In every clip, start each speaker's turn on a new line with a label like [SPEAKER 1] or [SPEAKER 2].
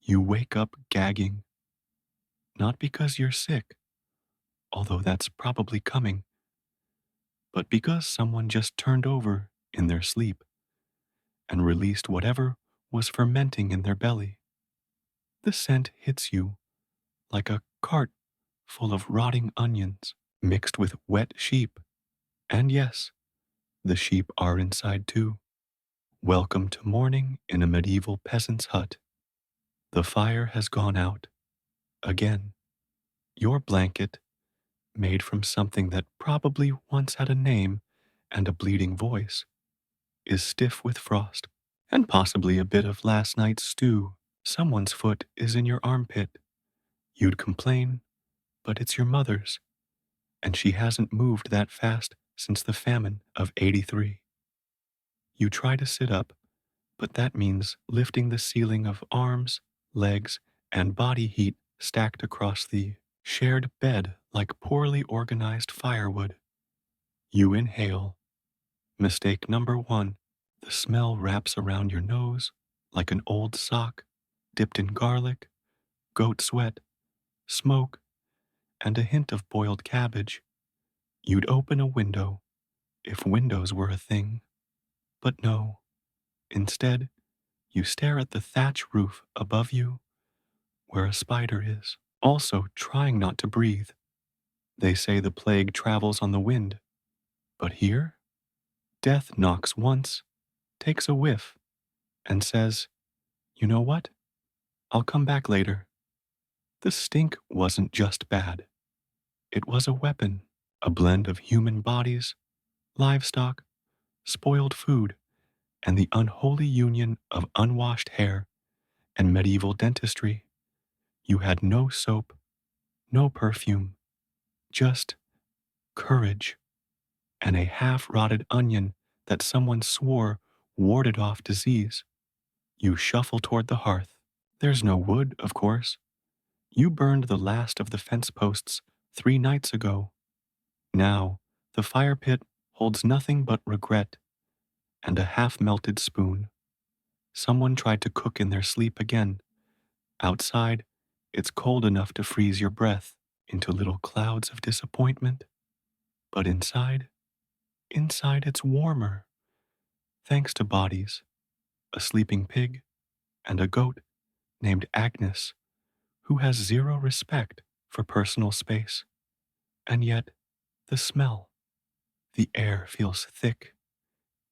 [SPEAKER 1] You wake up gagging, not because you're sick, although that's probably coming, but because someone just turned over in their sleep and released whatever was fermenting in their belly. The scent hits you like a cart full of rotting onions mixed with wet sheep. And yes, the sheep are inside too. Welcome to morning in a medieval peasant's hut. The fire has gone out. Again, your blanket, made from something that probably once had a name and a bleeding voice, is stiff with frost, and possibly a bit of last night's stew. Someone's foot is in your armpit. You'd complain, but it's your mother's, and she hasn't moved that fast since the famine of '83. You try to sit up, but that means lifting the ceiling of arms, legs, and body heat stacked across the shared bed like poorly organized firewood. You inhale. Mistake number one. The smell wraps around your nose like an old sock dipped in garlic, goat sweat, smoke, and a hint of boiled cabbage. You'd open a window if windows were a thing. But no. Instead, you stare at the thatch roof above you where a spider is, also trying not to breathe. They say the plague travels on the wind, but here, death knocks once, takes a whiff, and says, "You know what? I'll come back later." The stink wasn't just bad. It was a weapon, a blend of human bodies, livestock, spoiled food, and the unholy union of unwashed hair and medieval dentistry. You had no soap, no perfume, just courage and a half-rotted onion that someone swore warded off disease. You shuffle toward the hearth. There's no wood, of course. You burned the last of the fence posts 3 nights ago. Now, the fire pit holds nothing but regret and a half-melted spoon. Someone tried to cook in their sleep again. Outside, it's cold enough to freeze your breath into little clouds of disappointment. But inside it's warmer, thanks to bodies, a sleeping pig, and a goat named Agnes, who has zero respect for personal space. And yet, the smell, the air feels thick.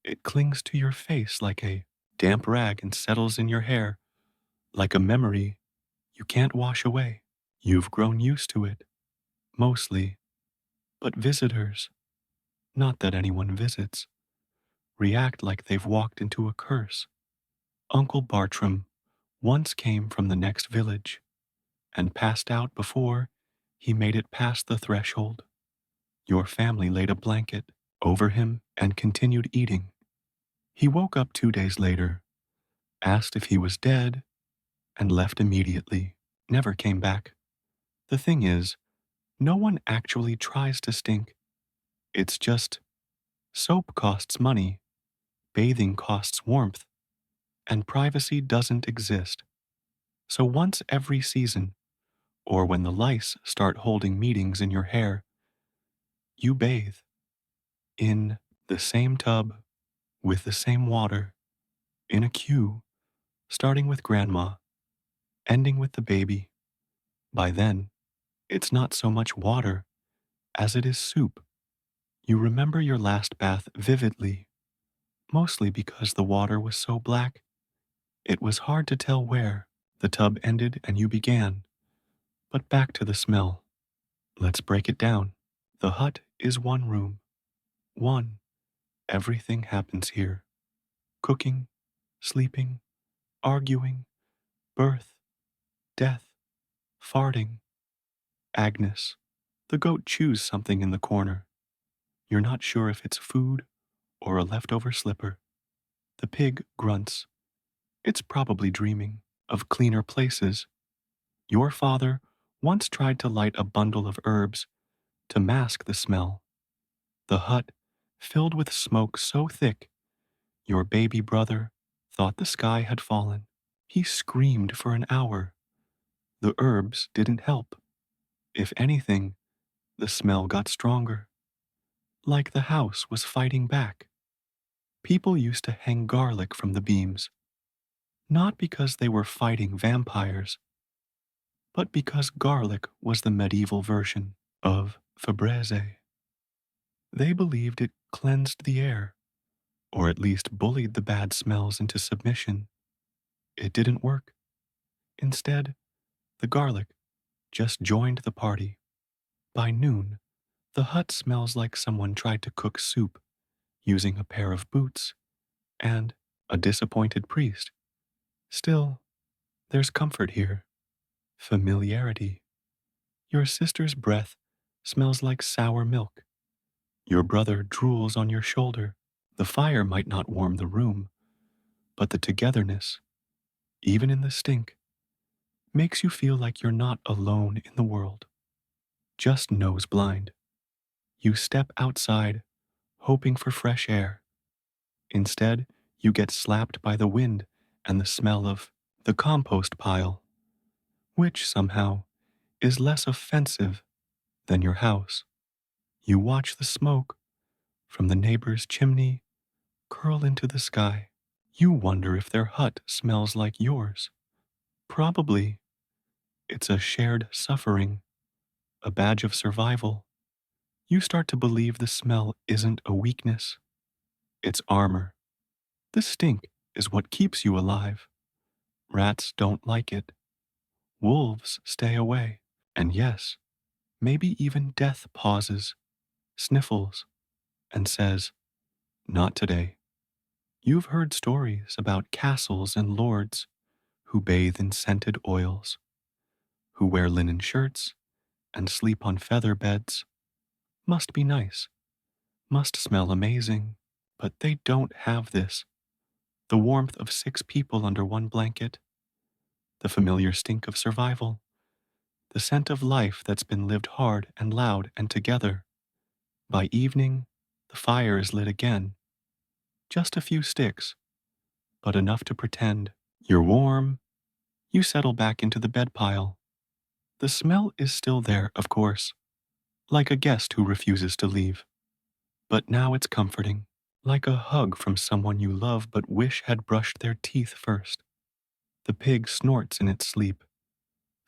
[SPEAKER 1] It clings to your face like a damp rag and settles in your hair like a memory you can't wash away. You've grown used to it, mostly, but visitors, not that anyone visits, react like they've walked into a curse. Uncle Bartram once came from the next village and passed out before he made it past the threshold. Your family laid a blanket over him and continued eating. He woke up 2 days later, asked if he was dead, and left immediately, never came back. The thing is, no one actually tries to stink. It's just soap costs money, bathing costs warmth, and privacy doesn't exist. So once every season, or when the lice start holding meetings in your hair, you bathe in the same tub with the same water, in a queue, starting with grandma, ending with the baby. By then, it's not so much water as it is soup. You remember your last bath vividly, mostly because the water was so black. It was hard to tell where the tub ended and you began. But back to the smell. Let's break it down. The hut is one room. One. Everything happens here. Cooking, sleeping, arguing, birth, death, farting. Agnes. The goat chews something in the corner. You're not sure if it's food or a leftover slipper. The pig grunts. It's probably dreaming of cleaner places. Your father once tried to light a bundle of herbs to mask the smell. The hut filled with smoke so thick, your baby brother thought the sky had fallen. He screamed for an hour. The herbs didn't help. If anything, the smell got stronger, like the house was fighting back. People used to hang garlic from the beams, not because they were fighting vampires, but because garlic was the medieval version of Febreze. They believed it cleansed the air, or at least bullied the bad smells into submission. It didn't work. Instead, the garlic just joined the party. By noon, the hut smells like someone tried to cook soup using a pair of boots and a disappointed priest. Still, there's comfort here. Familiarity. Your sister's breath smells like sour milk. Your brother drools on your shoulder. The fire might not warm the room, but the togetherness, even in the stink, makes you feel like you're not alone in the world, just nose blind. You step outside, hoping for fresh air. Instead, you get slapped by the wind and the smell of the compost pile, which somehow is less offensive than your house. You watch the smoke from the neighbor's chimney curl into the sky. You wonder if their hut smells like yours. Probably. It's a shared suffering, a badge of survival. You start to believe the smell isn't a weakness, it's armor. The stink is what keeps you alive. Rats don't like it. Wolves stay away. And yes, maybe even death pauses, sniffles, and says, "Not today." You've heard stories about castles and lords who bathe in scented oils, who wear linen shirts and sleep on feather beds. Must be nice, must smell amazing, but they don't have this. The warmth of 6 people under one blanket, the familiar stink of survival, the scent of life that's been lived hard and loud and together. By evening, the fire is lit again. Just a few sticks, but enough to pretend you're warm. You settle back into the bed pile. The smell is still there, of course, like a guest who refuses to leave. But now it's comforting, like a hug from someone you love but wish had brushed their teeth first. The pig snorts in its sleep.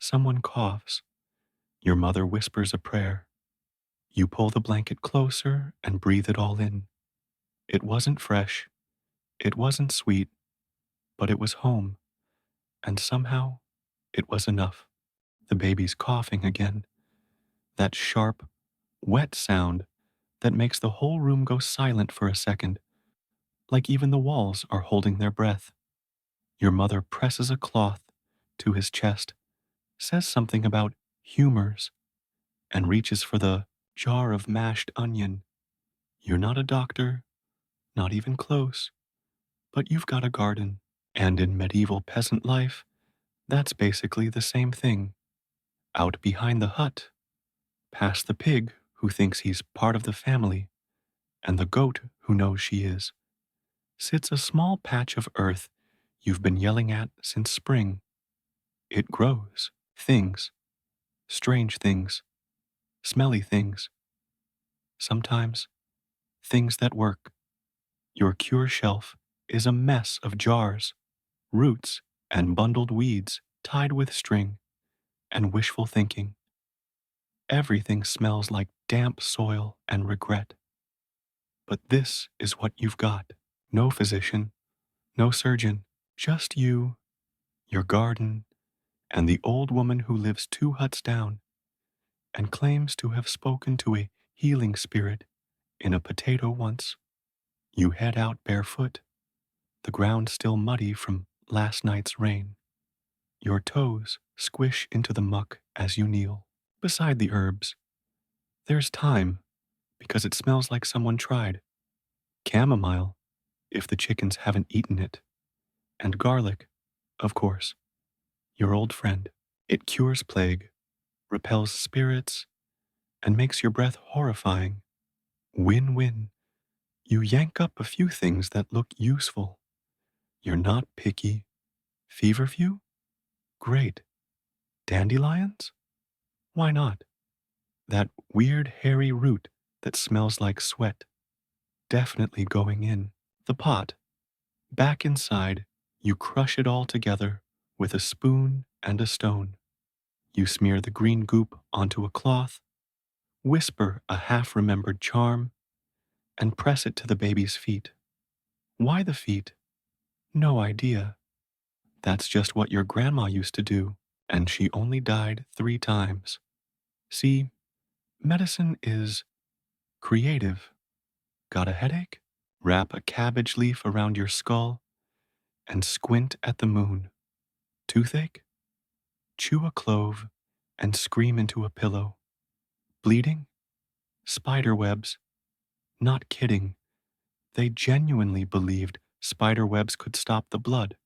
[SPEAKER 1] Someone coughs. Your mother whispers a prayer. You pull the blanket closer and breathe it all in. It wasn't fresh. It wasn't sweet, but it was home. And somehow, it was enough. The baby's coughing again. That sharp, wet sound that makes the whole room go silent for a second, like even the walls are holding their breath. Your mother presses a cloth to his chest, says something about humors, and reaches for the jar of mashed onion. You're not a doctor, not even close, but you've got a garden. And in medieval peasant life, that's basically the same thing. Out behind the hut, past the pig who thinks he's part of the family, and the goat who knows she is, sits a small patch of earth you've been yelling at since spring. It grows. Things. Strange things. Smelly things. Sometimes, things that work. Your cure shelf is a mess of jars, roots, and bundled weeds tied with string and wishful thinking. Everything smells like damp soil and regret. But this is what you've got. No physician, no surgeon, just you, your garden, and the old woman who lives 2 huts down and claims to have spoken to a healing spirit in a potato once. You head out barefoot, the ground still muddy from last night's rain. Your toes squish into the muck as you kneel beside the herbs. There's thyme, because it smells like someone tried. Chamomile, if the chickens haven't eaten it. And garlic, of course, your old friend. It cures plague, repels spirits, and makes your breath horrifying. Win-win. You yank up a few things that look useful. You're not picky. Feverfew? Great. Dandelions? Why not? That weird hairy root that smells like sweat. Definitely going in. The pot. Back inside, you crush it all together with a spoon and a stone. You smear the green goop onto a cloth, whisper a half-remembered charm, and press it to the baby's feet. Why the feet? No idea. That's just what your grandma used to do, and she only died 3 times. See, medicine is creative. Got a headache? Wrap a cabbage leaf around your skull and squint at the moon. Toothache? Chew a clove and scream into a pillow. Bleeding? Spider webs. Not kidding. They genuinely believed spider webs could stop the blood.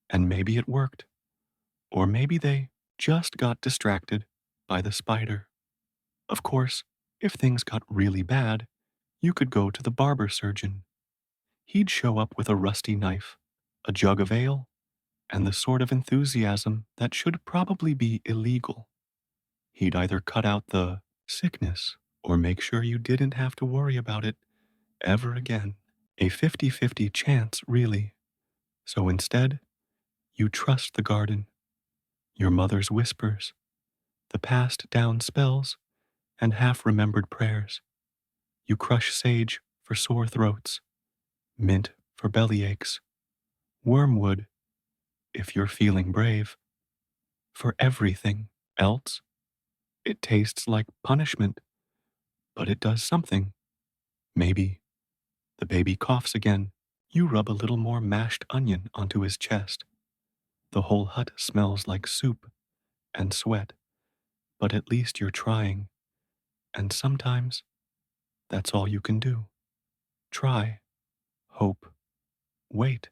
[SPEAKER 1] And maybe it worked. Or maybe they just got distracted by the spider. Of course, if things got really bad, you could go to the barber surgeon. He'd show up with a rusty knife, a jug of ale, and the sort of enthusiasm that should probably be illegal. He'd either cut out the sickness or make sure you didn't have to worry about it ever again. A 50-50 chance, really. So instead, you trust the garden, your mother's whispers, the passed down spells, and half-remembered prayers. You crush sage for sore throats, mint for belly aches, wormwood, if you're feeling brave, for everything else. It tastes like punishment, but it does something. Maybe the baby coughs again. You rub a little more mashed onion onto his chest. The whole hut smells like soup and sweat, but at least you're trying. And sometimes that's all you can do. Try, hope, wait.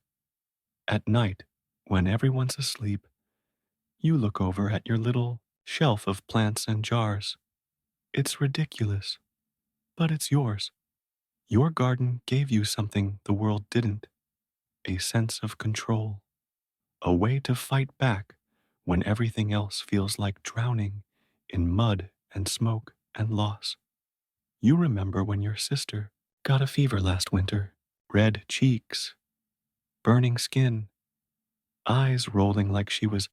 [SPEAKER 1] At night, when everyone's asleep, you look over at your little shelf of plants and jars. It's ridiculous, but it's yours. Your garden gave you something the world didn't, a sense of control, a way to fight back when everything else feels like drowning in mud and smoke and loss. You remember when your sister got a fever last winter, red cheeks, burning skin, eyes rolling like she was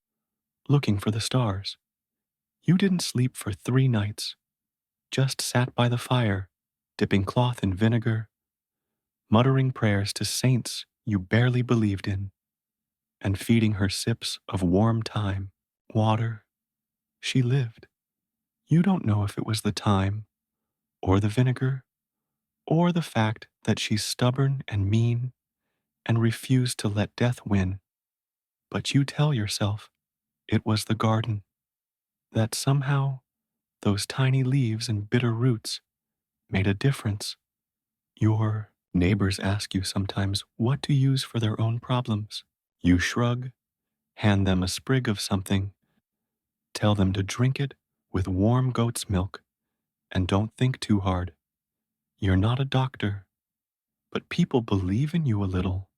[SPEAKER 1] looking for the stars. You didn't sleep for 3 nights, just sat by the fire, dipping cloth in vinegar, muttering prayers to saints you barely believed in, and feeding her sips of warm thyme, water. She lived. You don't know if it was the thyme, or the vinegar, or the fact that she's stubborn and mean and refused to let death win, but you tell yourself it was the garden, that somehow those tiny leaves and bitter roots made a difference. Your neighbors ask you sometimes what to use for their own problems. You shrug, hand them a sprig of something, tell them to drink it with warm goat's milk, and don't think too hard. You're not a doctor, but people believe in you a little,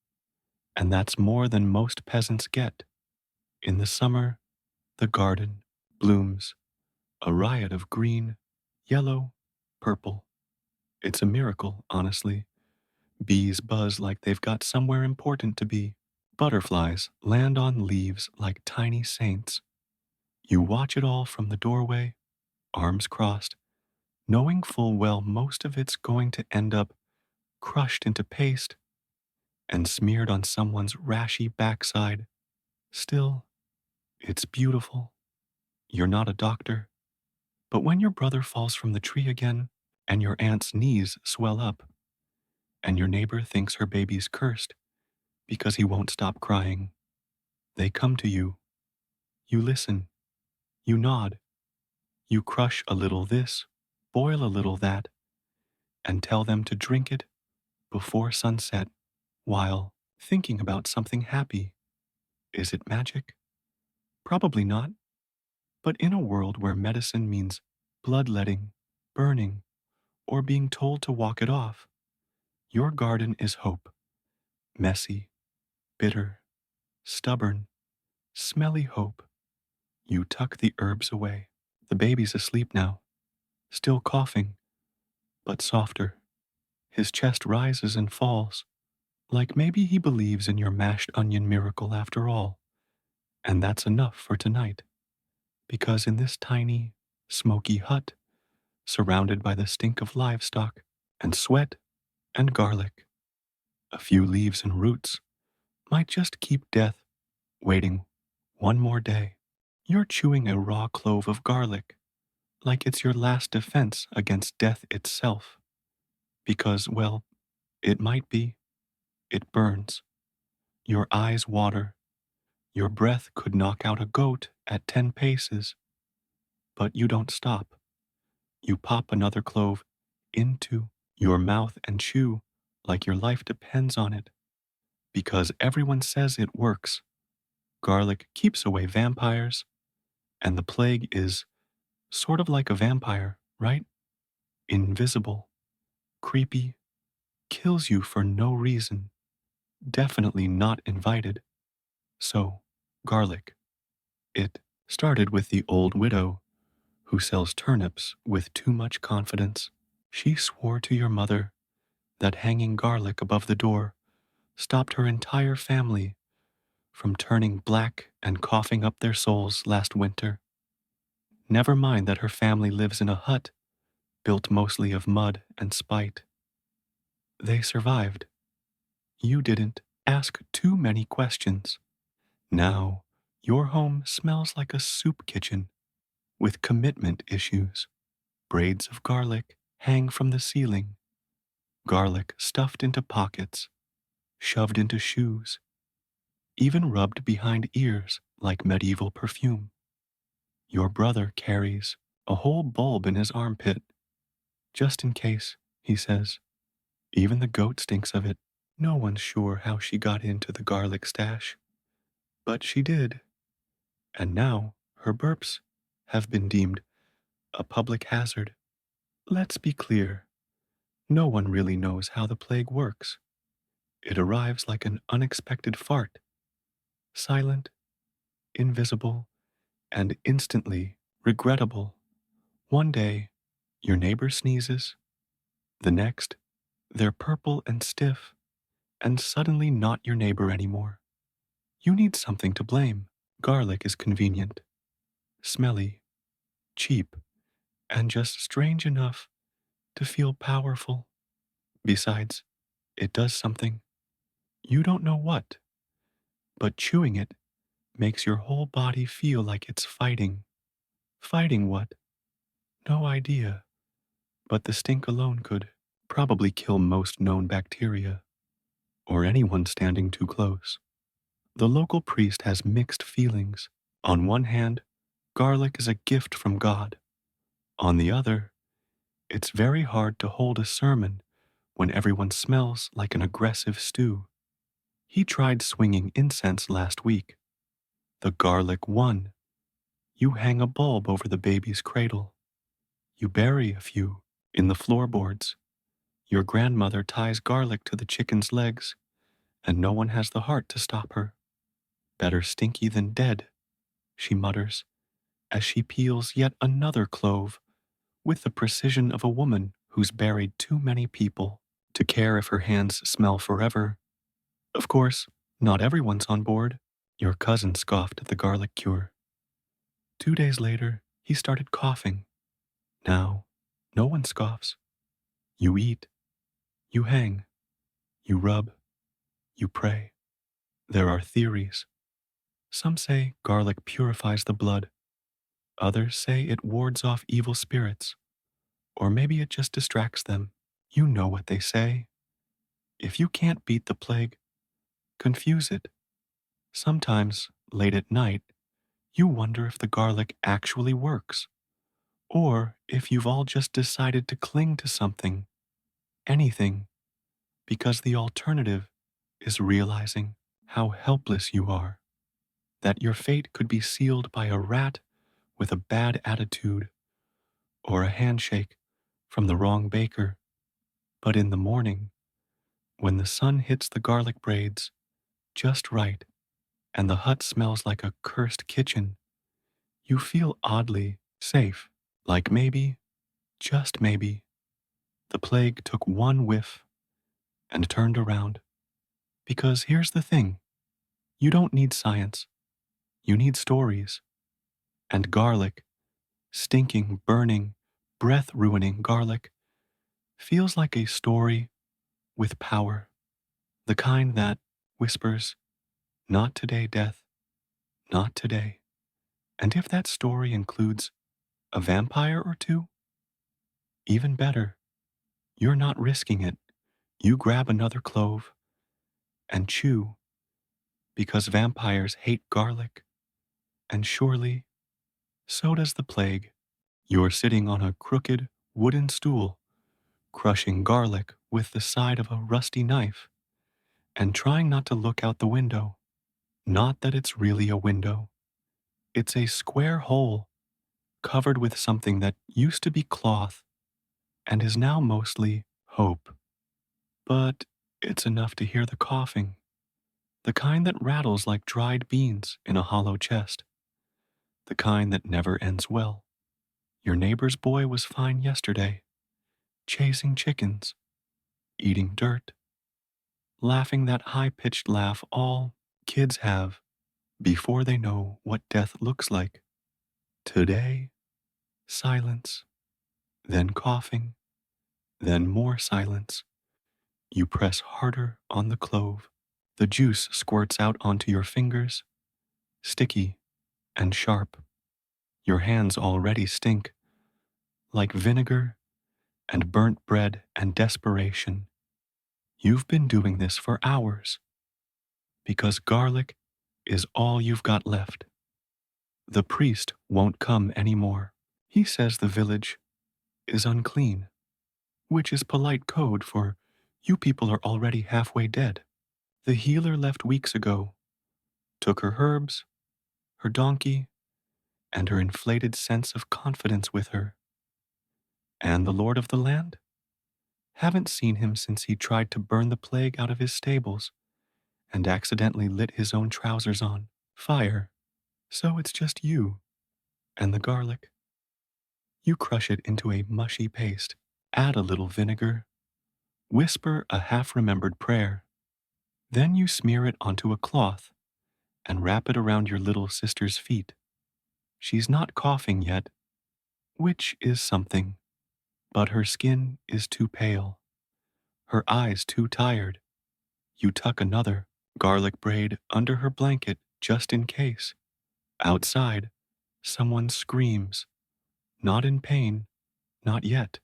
[SPEAKER 1] and that's more than most peasants get. In the summer, the garden blooms, a riot of green, yellow, purple. It's a miracle, honestly. Bees buzz like they've got somewhere important to be. Butterflies land on leaves like tiny saints. You watch it all from the doorway, arms crossed, knowing full well most of it's going to end up crushed into paste and smeared on someone's rashy backside. Still, it's beautiful. You're not a doctor, but when your brother falls from the tree again and your aunt's knees swell up and your neighbor thinks her baby's cursed because he won't stop crying, they come to you. You listen. You nod. You crush a little this, boil a little that, and tell them to drink it before sunset while thinking about something happy. Is it magic? Probably not. But in a world where medicine means bloodletting, burning, or being told to walk it off, your garden is hope. Messy, bitter, stubborn, smelly hope. You tuck the herbs away. The baby's asleep now, still coughing, but softer. His chest rises and falls, like maybe he believes in your mashed onion miracle after all. And that's enough for tonight, because in this tiny, smoky hut, surrounded by the stink of livestock and sweat and garlic, a few leaves and roots might just keep death waiting one more day. You're chewing a raw clove of garlic, like it's your last defense against death itself. Because, well, it might be. It burns. Your eyes water. Your breath could knock out a goat at 10 paces. But you don't stop. You pop another clove into your mouth and chew like your life depends on it. Because everyone says it works. Garlic keeps away vampires, and the plague is sort of like a vampire, right? Invisible, creepy, kills you for no reason, definitely not invited. So, garlic. It started with the old widow who sells turnips with too much confidence. She swore to your mother that hanging garlic above the door stopped her entire family from turning black and coughing up their souls last winter. Never mind that her family lives in a hut built mostly of mud and spite. They survived. You didn't ask too many questions. Now, your home smells like a soup kitchen with commitment issues. Braids of garlic hang from the ceiling, garlic stuffed into pockets, shoved into shoes, even rubbed behind ears like medieval perfume. Your brother carries a whole bulb in his armpit, just in case, he says. Even the goat stinks of it. No one's sure how she got into the garlic stash, but she did. And now her burps have been deemed a public hazard. Let's be clear. No one really knows how the plague works. It arrives like an unexpected fart, silent, invisible, and instantly regrettable. One day, your neighbor sneezes. The next, they're purple and stiff, and suddenly not your neighbor anymore. You need something to blame. Garlic is convenient, smelly, cheap, and just strange enough to feel powerful. Besides, it does something. You don't know what, but chewing it makes your whole body feel like it's fighting. Fighting what? No idea, but the stink alone could probably kill most known bacteria, or anyone standing too close. The local priest has mixed feelings. On one hand, garlic is a gift from God. On the other, it's very hard to hold a sermon when everyone smells like an aggressive stew. He tried swinging incense last week. The garlic won. You hang a bulb over the baby's cradle. You bury a few in the floorboards. Your grandmother ties garlic to the chicken's legs, and no one has the heart to stop her. Better stinky than dead, she mutters, as she peels yet another clove with the precision of a woman who's buried too many people to care if her hands smell forever. Of course, not everyone's on board. Your cousin scoffed at the garlic cure. 2 days later, he started coughing. Now, no one scoffs. You eat, you hang, you rub, you pray. There are theories. Some say garlic purifies the blood. Others say it wards off evil spirits. Or maybe it just distracts them. You know what they say. If you can't beat the plague, confuse it. Sometimes, late at night, you wonder if the garlic actually works, or if you've all just decided to cling to something, anything, because the alternative is realizing how helpless you are, that your fate could be sealed by a rat with a bad attitude, or a handshake from the wrong baker. But in the morning, when the sun hits the garlic braids just right and the hut smells like a cursed kitchen, you feel oddly safe. Like maybe, just maybe, the plague took one whiff and turned around. Because here's the thing, you don't need science, you need stories. And garlic, stinking, burning, breath ruining garlic, feels like a story with power. The kind that whispers, not today, death, not today. And if that story includes a vampire or two, even better. You're not risking it. You grab another clove and chew because vampires hate garlic, and surely so does the plague. You're sitting on a crooked wooden stool, crushing garlic with the side of a rusty knife and trying not to look out the window. Not that it's really a window. It's a square hole covered with something that used to be cloth and is now mostly hope. But it's enough to hear the coughing, the kind that rattles like dried beans in a hollow chest, the kind that never ends well. Your neighbor's boy was fine yesterday, chasing chickens, eating dirt, laughing that high-pitched laugh all kids have before they know what death looks like. Today, silence, then coughing, then more silence. You press harder on the clove. The juice squirts out onto your fingers, sticky and sharp. Your hands already stink, like vinegar and burnt bread and desperation. You've been doing this for hours, because garlic is all you've got left. The priest won't come anymore. He says the village is unclean, which is polite code for you people are already halfway dead. The healer left weeks ago, took her herbs, her donkey, and her inflated sense of confidence with her. And the lord of the land? Haven't seen him since he tried to burn the plague out of his stables and accidentally lit his own trousers on fire. So it's just you and the garlic. You crush it into a mushy paste, add a little vinegar, whisper a half-remembered prayer. Then you smear it onto a cloth and wrap it around your little sister's feet. She's not coughing yet, which is something, but her skin is too pale, her eyes too tired. You tuck another garlic braid under her blanket just in case. Outside, someone screams, not in pain, not yet,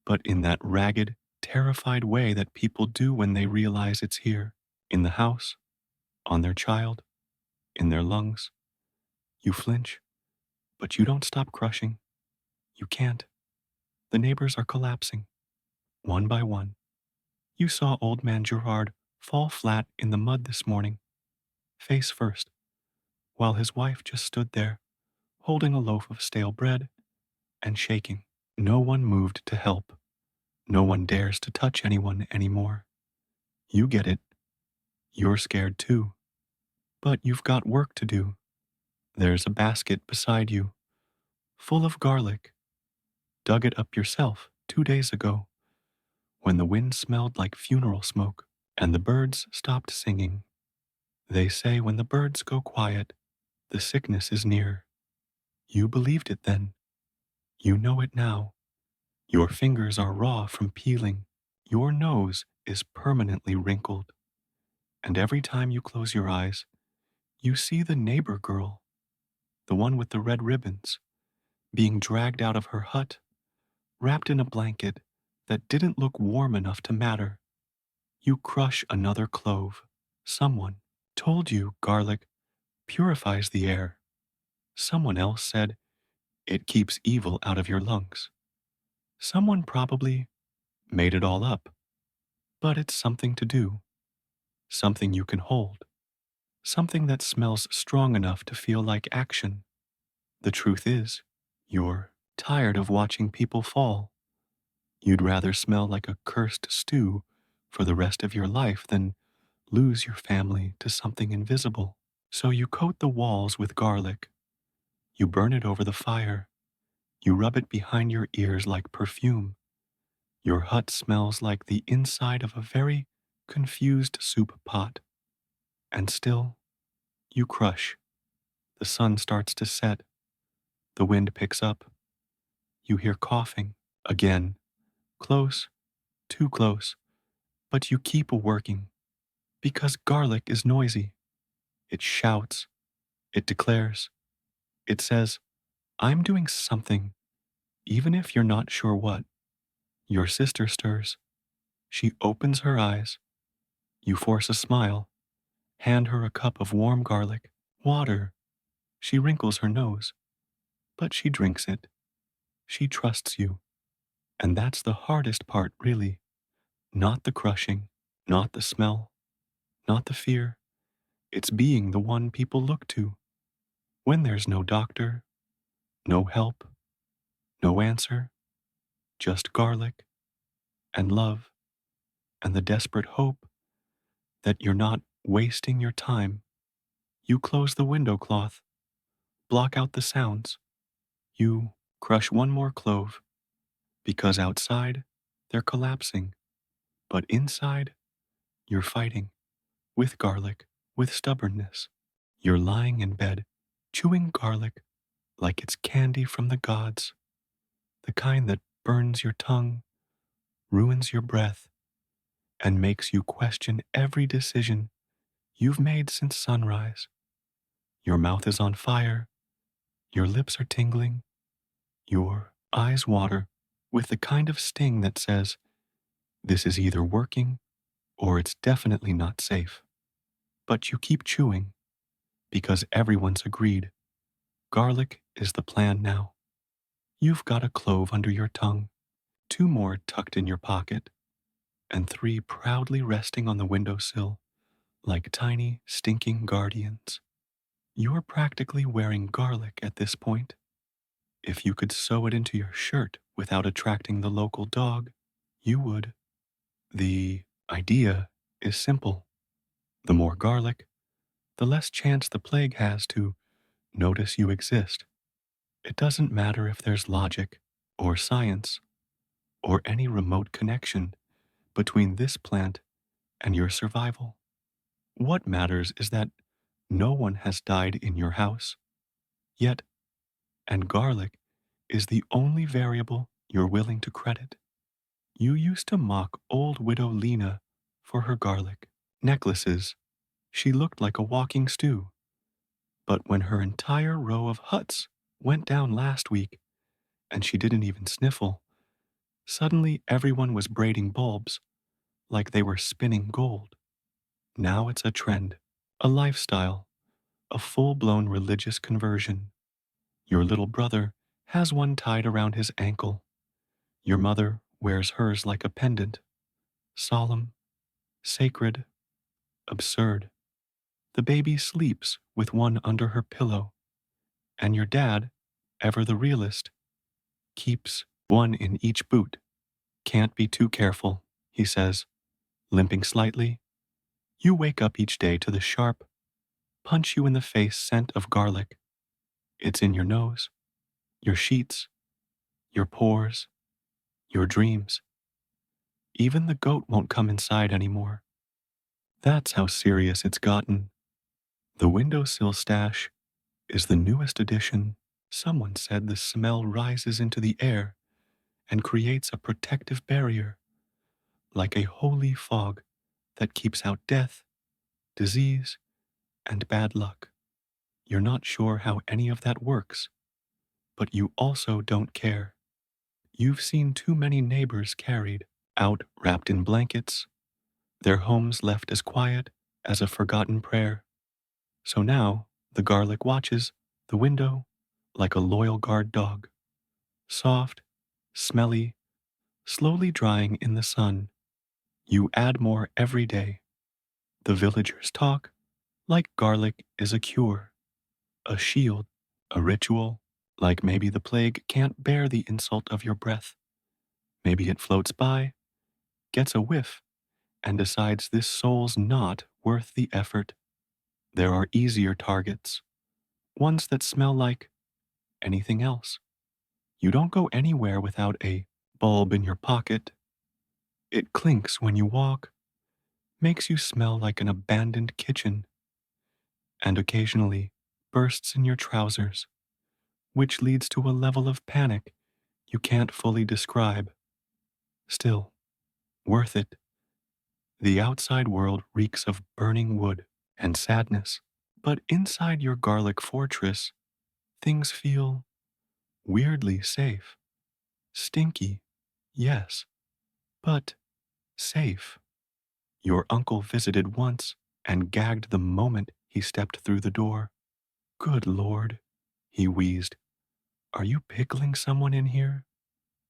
[SPEAKER 1] but in that ragged, terrified way that people do when they realize it's here, in the house, on their child, in their lungs. You flinch, but you don't stop crushing. You can't. The neighbors are collapsing, one by one. You saw old man Gerard fall flat in the mud this morning, face first, while his wife just stood there, holding a loaf of stale bread and shaking. No one moved to help. No one dares to touch anyone anymore. You get it. You're scared too. But you've got work to do. There's a basket beside you, full of garlic. Dug it up yourself 2 days ago, when the wind smelled like funeral smoke and the birds stopped singing. They say when the birds go quiet, the sickness is near. You believed it then. You know it now. Your fingers are raw from peeling. Your nose is permanently wrinkled. And every time you close your eyes, you see the neighbor girl, the one with the red ribbons, being dragged out of her hut, wrapped in a blanket that didn't look warm enough to matter. You crush another clove. Someone told you garlic purifies the air. Someone else said it keeps evil out of your lungs. Someone probably made it all up. But it's something to do, something you can hold, something that smells strong enough to feel like action. The truth is, you're tired of watching people fall. You'd rather smell like a cursed stew for the rest of your life than lose your family to something invisible. So you coat the walls with garlic. You burn it over the fire. You rub it behind your ears like perfume. Your hut smells like the inside of a very confused soup pot. And still, you crush. The sun starts to set. The wind picks up. You hear coughing. Again. Close. Too close. But you keep working. Because garlic is noisy. It shouts. It declares. It says, I'm doing something, even if you're not sure what. Your sister stirs. She opens her eyes. You force a smile. Hand her a cup of warm garlic. Water. She wrinkles her nose. But she drinks it. She trusts you. And that's the hardest part, really. Not the crushing, not the smell, not the fear. It's being the one people look to when there's no doctor, no help, no answer, just garlic and love and the desperate hope that you're not wasting your time. You close the window cloth, block out the sounds. You crush one more clove because outside they're collapsing, but inside you're fighting with garlic, with stubbornness. You're lying in bed, chewing garlic like it's candy from the gods, the kind that burns your tongue, ruins your breath, and makes you question every decision you've made since sunrise. Your mouth is on fire, your lips are tingling, your eyes water with the kind of sting that says, this is either working or it's definitely not safe. But you keep chewing because everyone's agreed. Garlic is the plan now. You've got a clove under your tongue, 2 more tucked in your pocket, and 3 proudly resting on the windowsill like tiny, stinking guardians. You're practically wearing garlic at this point. If you could sew it into your shirt without attracting the local dog, you would. The idea is simple. The more garlic, the less chance the plague has to notice you exist. It doesn't matter if there's logic or science or any remote connection between this plant and your survival. What matters is that no one has died in your house yet, and garlic is the only variable you're willing to credit. You used to mock old widow Lena for her garlic necklaces. She looked like a walking stew. But when her entire row of huts went down last week and she didn't even sniffle, suddenly everyone was braiding bulbs like they were spinning gold. Now it's a trend, a lifestyle, a full-blown religious conversion. Your little brother has one tied around his ankle. Your mother wears hers like a pendant, solemn, sacred, absurd. The baby sleeps with one under her pillow, and your dad, ever the realist, keeps one in each boot. Can't be too careful, he says, limping slightly. You wake up each day to the sharp, punch you in the face scent of garlic. It's in your nose, your sheets, your pores, your dreams. Even the goat won't come inside anymore. That's how serious it's gotten. The windowsill stash is the newest addition. Someone said the smell rises into the air and creates a protective barrier, like a holy fog that keeps out death, disease, and bad luck. You're not sure how any of that works, but you also don't care. You've seen too many neighbors carried out wrapped in blankets, their homes left as quiet as a forgotten prayer. So now the garlic watches the window like a loyal guard dog, soft, smelly, slowly drying in the sun. You add more every day. The villagers talk like garlic is a cure, a shield, a ritual, like maybe the plague can't bear the insult of your breath. Maybe it floats by, gets a whiff, and decides this soul's not worth the effort. There are easier targets, ones that smell like anything else. You don't go anywhere without a bulb in your pocket. It clinks when you walk, makes you smell like an abandoned kitchen, and occasionally bursts in your trousers, which leads to a level of panic you can't fully describe. Still, worth it. The outside world reeks of burning wood and sadness, but inside your garlic fortress, things feel weirdly safe. Stinky, yes, but safe. Your uncle visited once and gagged the moment he stepped through the door. Good Lord, he wheezed. Are you pickling someone in here?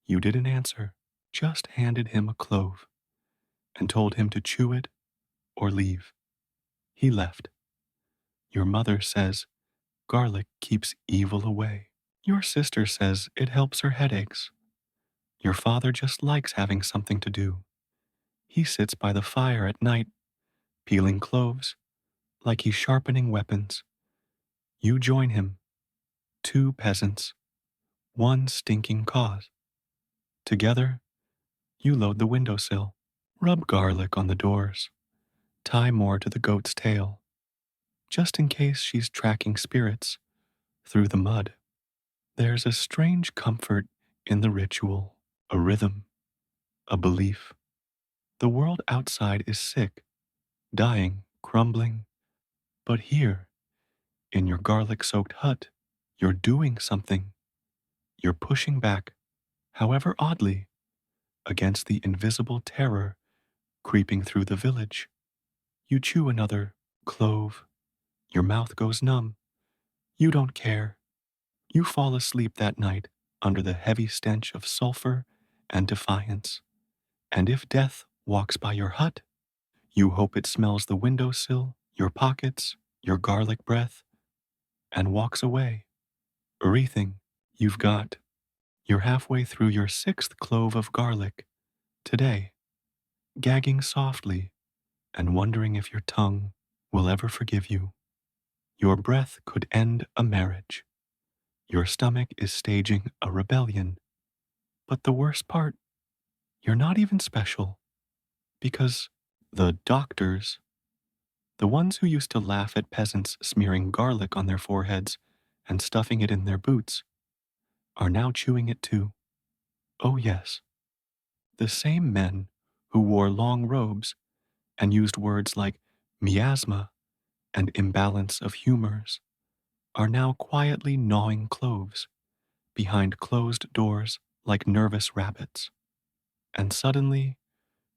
[SPEAKER 1] You didn't answer, just handed him a clove and told him to chew it or leave. He left. Your mother says garlic keeps evil away. Your sister says it helps her headaches. Your father just likes having something to do. He sits by the fire at night, peeling cloves, like he's sharpening weapons. You join him, two peasants, one stinking cause. Together, you load the windowsill, rub garlic on the doors, tie more to the goat's tail, just in case she's tracking spirits through the mud. There's a strange comfort in the ritual, a rhythm, a belief. The world outside is sick, dying, crumbling, but here, in your garlic-soaked hut, you're doing something. You're pushing back, however oddly, against the invisible terror creeping through the village. You chew another clove. Your mouth goes numb. You don't care. You fall asleep that night under the heavy stench of sulfur and defiance. And if death walks by your hut, you hope it smells the windowsill, your pockets, your garlic breath, and walks away, breathing. You've got. You're halfway through your sixth clove of garlic today, gagging softly and wondering if your tongue will ever forgive you. Your breath could end a marriage. Your stomach is staging a rebellion. But the worst part, you're not even special, because the doctors, the ones who used to laugh at peasants smearing garlic on their foreheads and stuffing it in their boots, are now chewing it too. Oh yes, the same men who wore long robes and used words like miasma and imbalance of humors are now quietly gnawing cloves behind closed doors like nervous rabbits. And suddenly,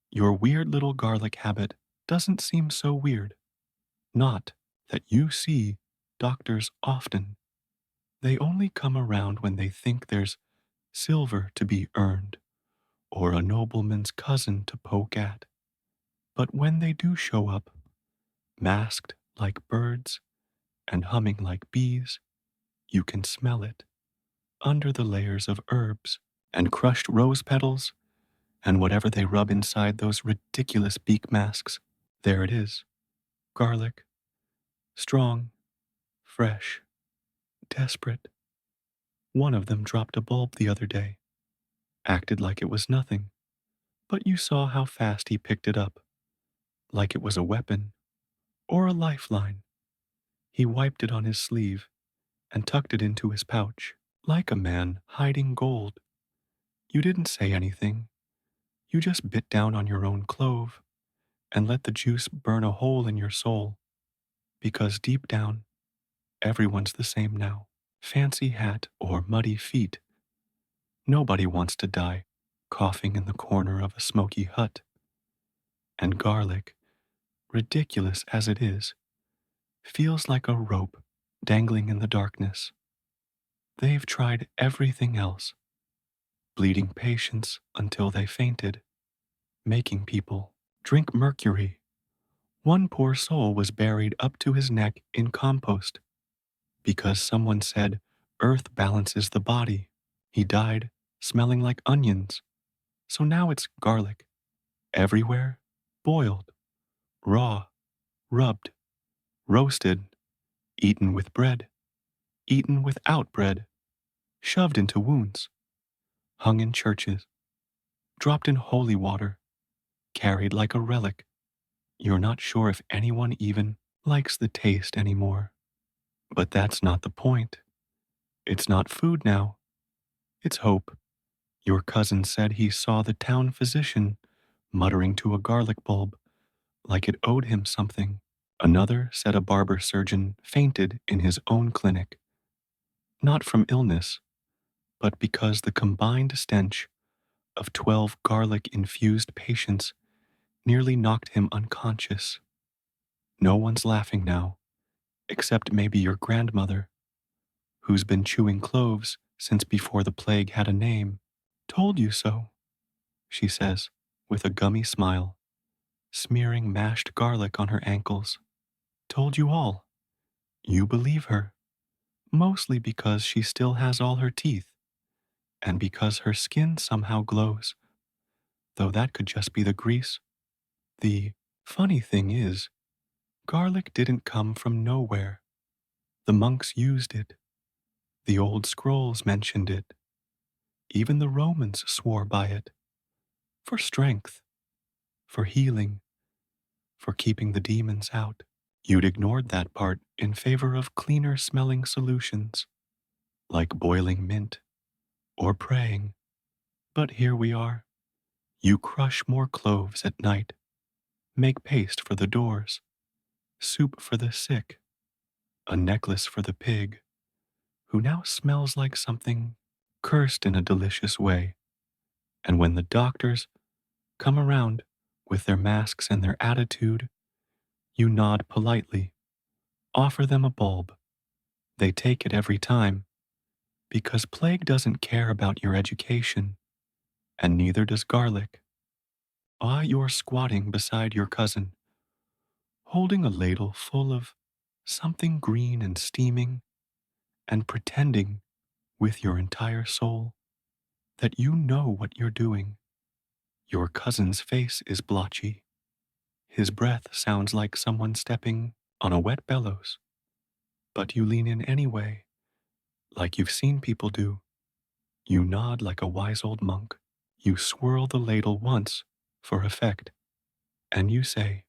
[SPEAKER 1] your weird little garlic habit doesn't seem so weird. Not that you see doctors often. They only come around when they think there's silver to be earned or a nobleman's cousin to poke at. But when they do show up, masked like birds and humming like bees, you can smell it under the layers of herbs and crushed rose petals and whatever they rub inside those ridiculous beak masks. There it is. Garlic. Strong. Fresh. Desperate. One of them dropped a bulb the other day. Acted like it was nothing. But you saw how fast he picked it up. Like it was a weapon. Or a lifeline. He wiped it on his sleeve and tucked it into his pouch. Like a man hiding gold. You didn't say anything. You just bit down on your own clove and let the juice burn a hole in your soul. Because deep down, everyone's the same now. Fancy hat or muddy feet. Nobody wants to die coughing in the corner of a smoky hut. And garlic, ridiculous as it is, feels like a rope dangling in the darkness. They've tried everything else, bleeding patients until they fainted, making people drink mercury. One poor soul was buried up to his neck in compost because someone said earth balances the body. He died smelling like onions. So now it's garlic. Everywhere, boiled, raw, rubbed, roasted, eaten with bread, eaten without bread, shoved into wounds, hung in churches, dropped in holy water, carried like a relic. You're not sure if anyone even likes the taste anymore. But that's not the point. It's not food now. It's hope. Your cousin said he saw the town physician muttering to a garlic bulb like it owed him something. Another said a barber surgeon fainted in his own clinic, not from illness, but because the combined stench of 12 garlic-infused patients nearly knocked him unconscious. No one's laughing now, except maybe your grandmother, who's been chewing cloves since before the plague had a name. Told you so, she says, with a gummy smile, smearing mashed garlic on her ankles. Told you all. You believe her, mostly because she still has all her teeth, and because her skin somehow glows, though that could just be the grease. The funny thing is, garlic didn't come from nowhere. The monks used it. The old scrolls mentioned it. Even the Romans swore by it. For strength, for healing, for keeping the demons out. You'd ignored that part in favor of cleaner smelling solutions, like boiling mint or praying. But here we are. You crush more cloves at night, make paste for the doors, soup for the sick, a necklace for the pig, who now smells like something cursed in a delicious way. And when the doctors come around with their masks and their attitude, you nod politely, offer them a bulb. They take it every time, because plague doesn't care about your education, and neither does garlic. Ah, you're squatting beside your cousin, holding a ladle full of something green and steaming, and pretending with your entire soul that you know what you're doing. Your cousin's face is blotchy. His breath sounds like someone stepping on a wet bellows. But you lean in anyway, like you've seen people do. You nod like a wise old monk. You swirl the ladle once for effect, and you say,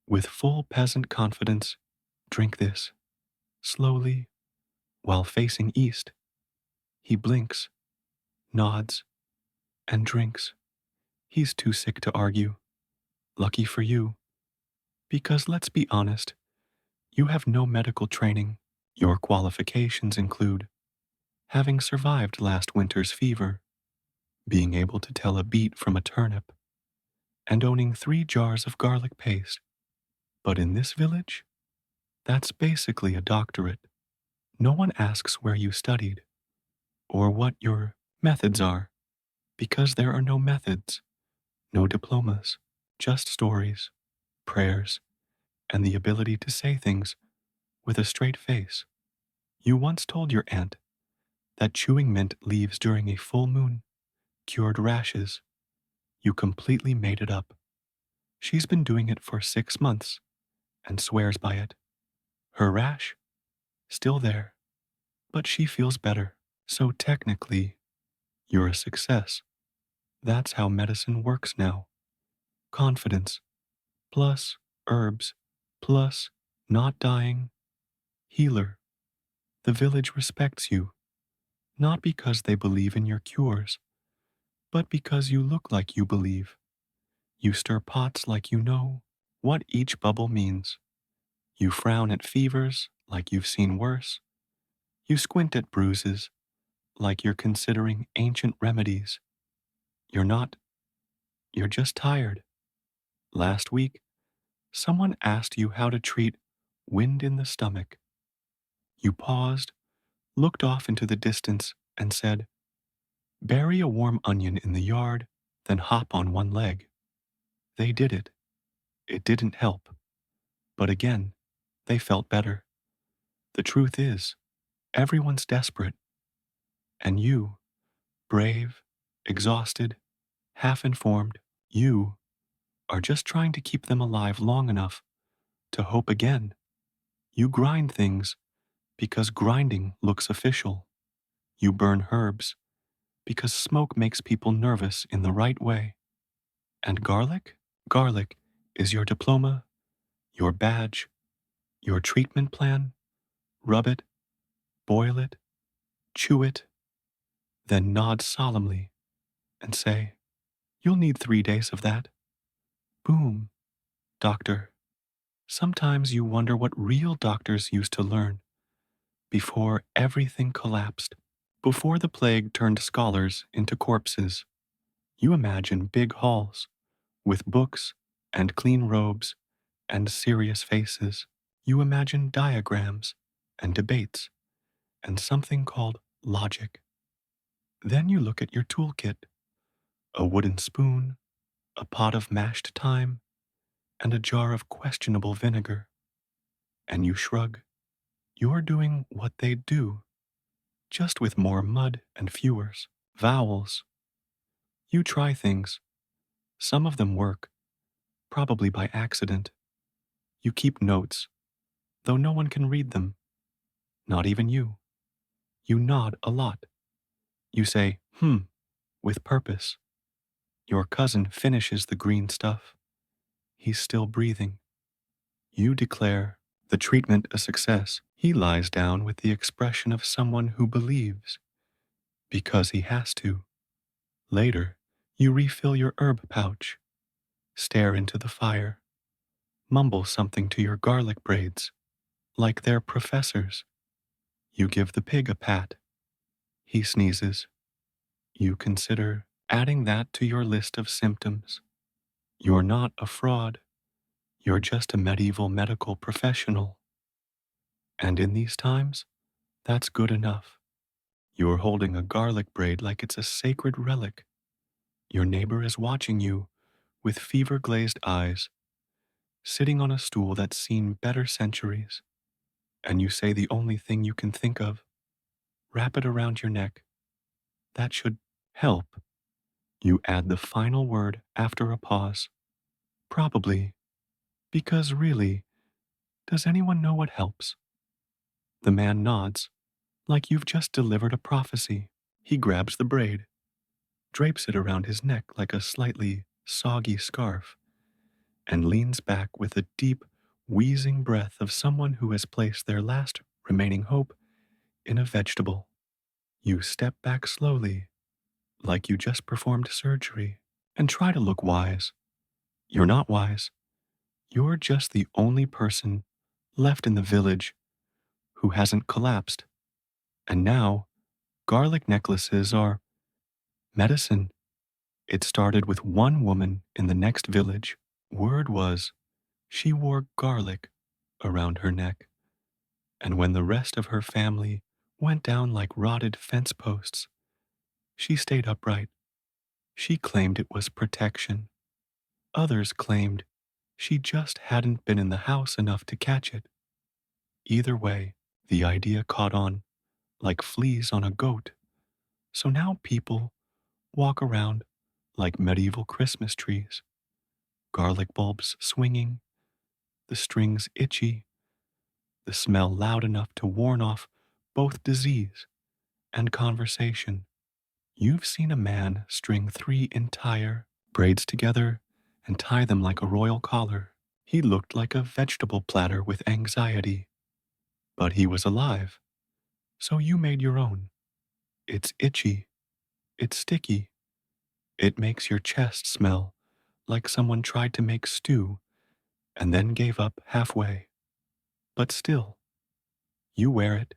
[SPEAKER 1] with full peasant confidence, drink this, slowly, while facing east. He blinks, nods, and drinks. He's too sick to argue. Lucky for you, because let's be honest, you have no medical training. Your qualifications include having survived last winter's fever, being able to tell a beet from a turnip, and owning 3 jars of garlic paste. But in this village, that's basically a doctorate. No one asks where you studied or what your methods are, because there are no methods, no diplomas, just stories, prayers, and the ability to say things with a straight face. You once told your aunt that chewing mint leaves during a full moon cured rashes. You completely made it up. She's been doing it for 6 months and swears by it. Her rash? Still there, but she feels better. So technically, you're a success. That's how medicine works now. Confidence, plus herbs, plus not dying. Healer. The village respects you, not because they believe in your cures, but because you look like you believe. You stir pots like you know what each bubble means. You frown at fevers like you've seen worse. You squint at bruises like you're considering ancient remedies. You're not. You're just tired. Last week, someone asked you how to treat wind in the stomach. You paused, looked off into the distance, and said, bury a warm onion in the yard, then hop on one leg. They did it. It didn't help. But again, they felt better. The truth is, everyone's desperate. And you, brave, exhausted, half-informed, you are just trying to keep them alive long enough to hope again. You grind things because grinding looks official. You burn herbs because smoke makes people nervous in the right way. And garlic? Garlic is your diploma, your badge, your treatment plan. Rub it, boil it, chew it, then nod solemnly and say, "You'll need 3 days of that." Boom, doctor. Sometimes you wonder what real doctors used to learn before everything collapsed. Before the plague turned scholars into corpses, you imagine big halls with books and clean robes and serious faces. You imagine diagrams and debates and something called logic. Then you look at your toolkit, a wooden spoon, a pot of mashed thyme, and a jar of questionable vinegar, and you shrug. You're doing what they do, just with more mud and fewer vowels. You try things. Some of them work, probably by accident. You keep notes, though no one can read them, not even you. You nod a lot. You say, with purpose. Your cousin finishes the green stuff. He's still breathing. You declare the treatment a success. He lies down with the expression of someone who believes, because he has to. Later, you refill your herb pouch, stare into the fire, mumble something to your garlic braids, like they're professors. You give the pig a pat. He sneezes. You consider adding that to your list of symptoms. You're not a fraud. You're just a medieval medical professional. And in these times, that's good enough. You're holding a garlic braid like it's a sacred relic. Your neighbor is watching you with fever-glazed eyes, sitting on a stool that's seen better centuries. And you say the only thing you can think of. Wrap it around your neck. That should help. You add the final word after a pause. Probably. Because really, does anyone know what helps? The man nods, like you've just delivered a prophecy. He grabs the braid, drapes it around his neck like a slightly soggy scarf, and leans back with a deep, wheezing breath of someone who has placed their last remaining hope in a vegetable. You step back slowly, like you just performed surgery, and try to look wise. You're not wise. You're just the only person left in the village who hasn't collapsed. And now, garlic necklaces are medicine. It started with one woman in the next village. Word was she wore garlic around her neck, and when the rest of her family went down like rotted fence posts, she stayed upright. She claimed it was protection. Others claimed she just hadn't been in the house enough to catch it. Either way, the idea caught on like fleas on a goat. So now people walk around like medieval Christmas trees, garlic bulbs swinging, the strings itchy, the smell loud enough to warn off both disease and conversation. You've seen a man string 3 entire braids together and tie them like a royal collar. He looked like a vegetable platter with anxiety, but he was alive. So you made your own. It's itchy. It's sticky. It makes your chest smell like someone tried to make stew and then gave up halfway. But still, you wear it.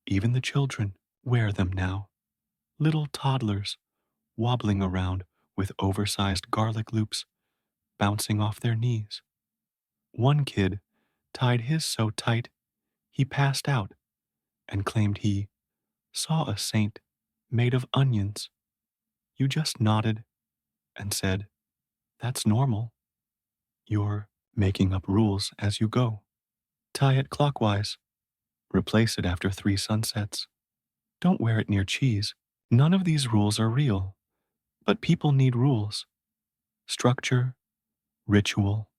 [SPEAKER 1] Even the children wear them now. Little toddlers wobbling around with oversized garlic loops bouncing off their knees. One kid tied his so tight he passed out and claimed he saw a saint made of onions. You just nodded and said, "That's normal. You're making up rules as you go. Tie it clockwise. Replace it after 3 sunsets. Don't wear it near cheese." None of these rules are real, but people need rules. Structure, ritual,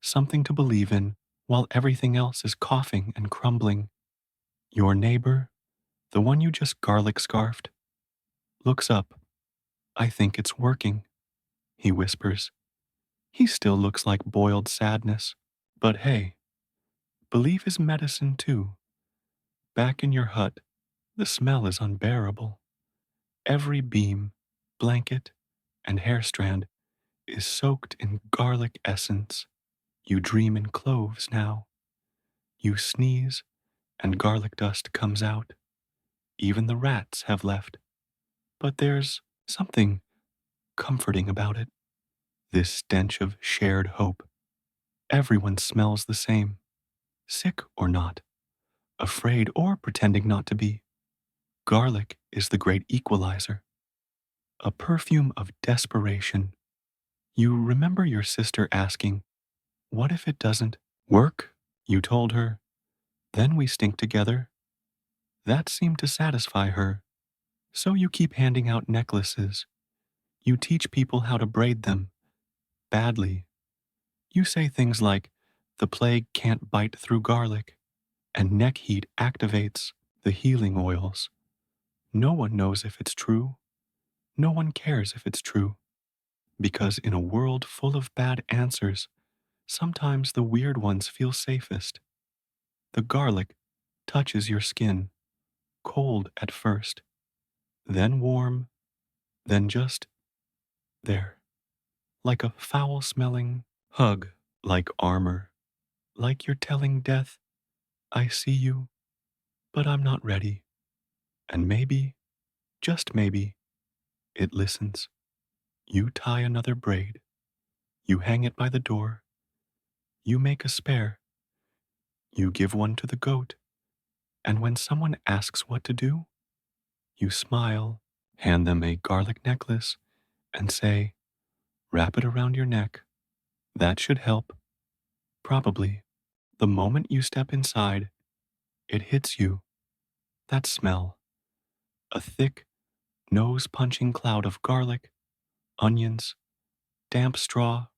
[SPEAKER 1] something to believe in while everything else is coughing and crumbling. Your neighbor, the one you just garlic scarfed, looks up. I think it's working, he whispers. He still looks like boiled sadness. But hey, belief is medicine too. Back in your hut, the smell is unbearable. Every beam, blanket, and hair strand is soaked in garlic essence. You dream in cloves now. You sneeze, and garlic dust comes out. Even the rats have left. But there's something comforting about it. This stench of shared hope. Everyone smells the same, sick or not, afraid or pretending not to be. Garlic is the great equalizer, a perfume of desperation. You remember your sister asking, "What if it doesn't work?" You told her, "Then we stink together." That seemed to satisfy her. So you keep handing out necklaces. You teach people how to braid them, badly. You say things like, "The plague can't bite through garlic," and neck heat activates the healing oils. No one knows if it's true. No one cares if it's true. Because in a world full of bad answers, sometimes the weird ones feel safest. The garlic touches your skin, cold at first, then warm, then just there, like a foul smelling hug, like armor, like you're telling death, "I see you, but I'm not ready." And maybe, just maybe, it listens. You tie another braid, you hang it by the door, you make a spare, you give one to the goat, and when someone asks what to do, you smile, hand them a garlic necklace, and say, "Wrap it around your neck. That should help." Probably. The moment you step inside, it hits you. That smell. A thick, nose-punching cloud of garlic, onions, damp straw,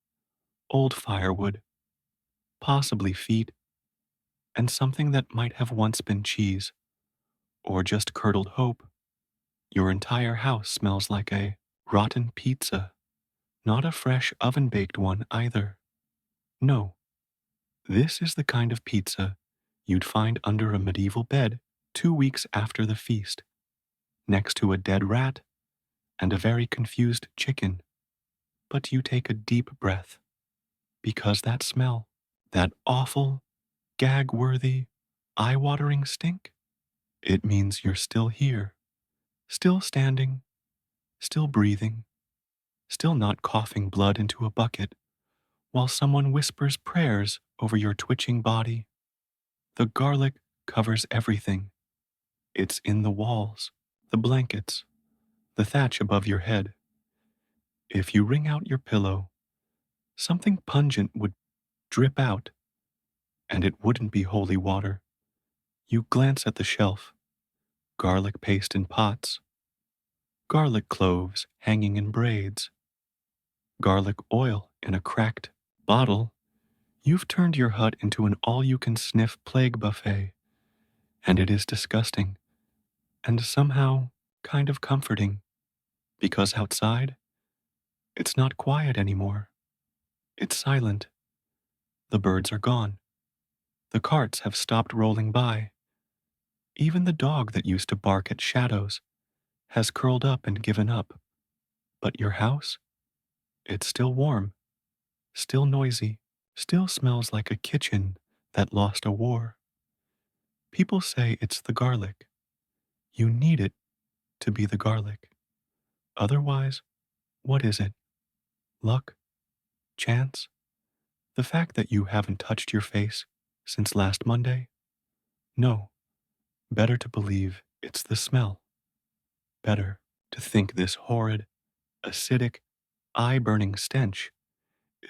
[SPEAKER 1] old firewood, possibly feet, and something that might have once been cheese, or just curdled hope. Your entire house smells like a rotten pizza. Not a fresh oven-baked one either. No, this is the kind of pizza you'd find under a medieval bed 2 weeks after the feast, next to a dead rat and a very confused chicken. But you take a deep breath, because that smell, that awful, gag-worthy, eye-watering stink, it means you're still here, still standing, still breathing, still not coughing blood into a bucket while someone whispers prayers over your twitching body. The garlic covers everything. It's in the walls, the blankets, the thatch above your head. If you wring out your pillow, something pungent would drip out, and it wouldn't be holy water. You glance at the shelf, garlic paste in pots, garlic cloves hanging in braids, garlic oil in a cracked bottle. You've turned your hut into an all-you-can-sniff plague buffet, and it is disgusting, and somehow kind of comforting, because outside, it's not quiet anymore. It's silent. The birds are gone. The carts have stopped rolling by. Even the dog that used to bark at shadows has curled up and given up. But your house? It's still warm, still noisy, still smells like a kitchen that lost a war. People say it's the garlic. You need it to be the garlic. Otherwise, what is it? Luck? Chance? The fact that you haven't touched your face since last Monday? No, better to believe it's the smell. Better to think this horrid, acidic, eye-burning stench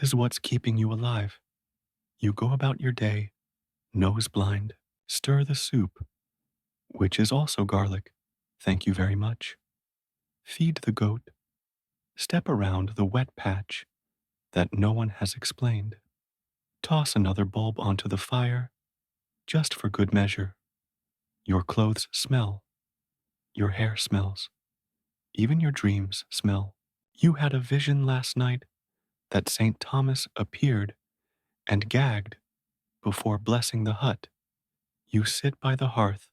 [SPEAKER 1] is what's keeping you alive. You go about your day, nose blind, stir the soup, which is also garlic. Thank you very much. Feed the goat. Step around the wet patch that no one has explained. Toss another bulb onto the fire, just for good measure. Your clothes smell. Your hair smells. Even your dreams smell. You had a vision last night that St. Thomas appeared and gagged before blessing the hut. You sit by the hearth,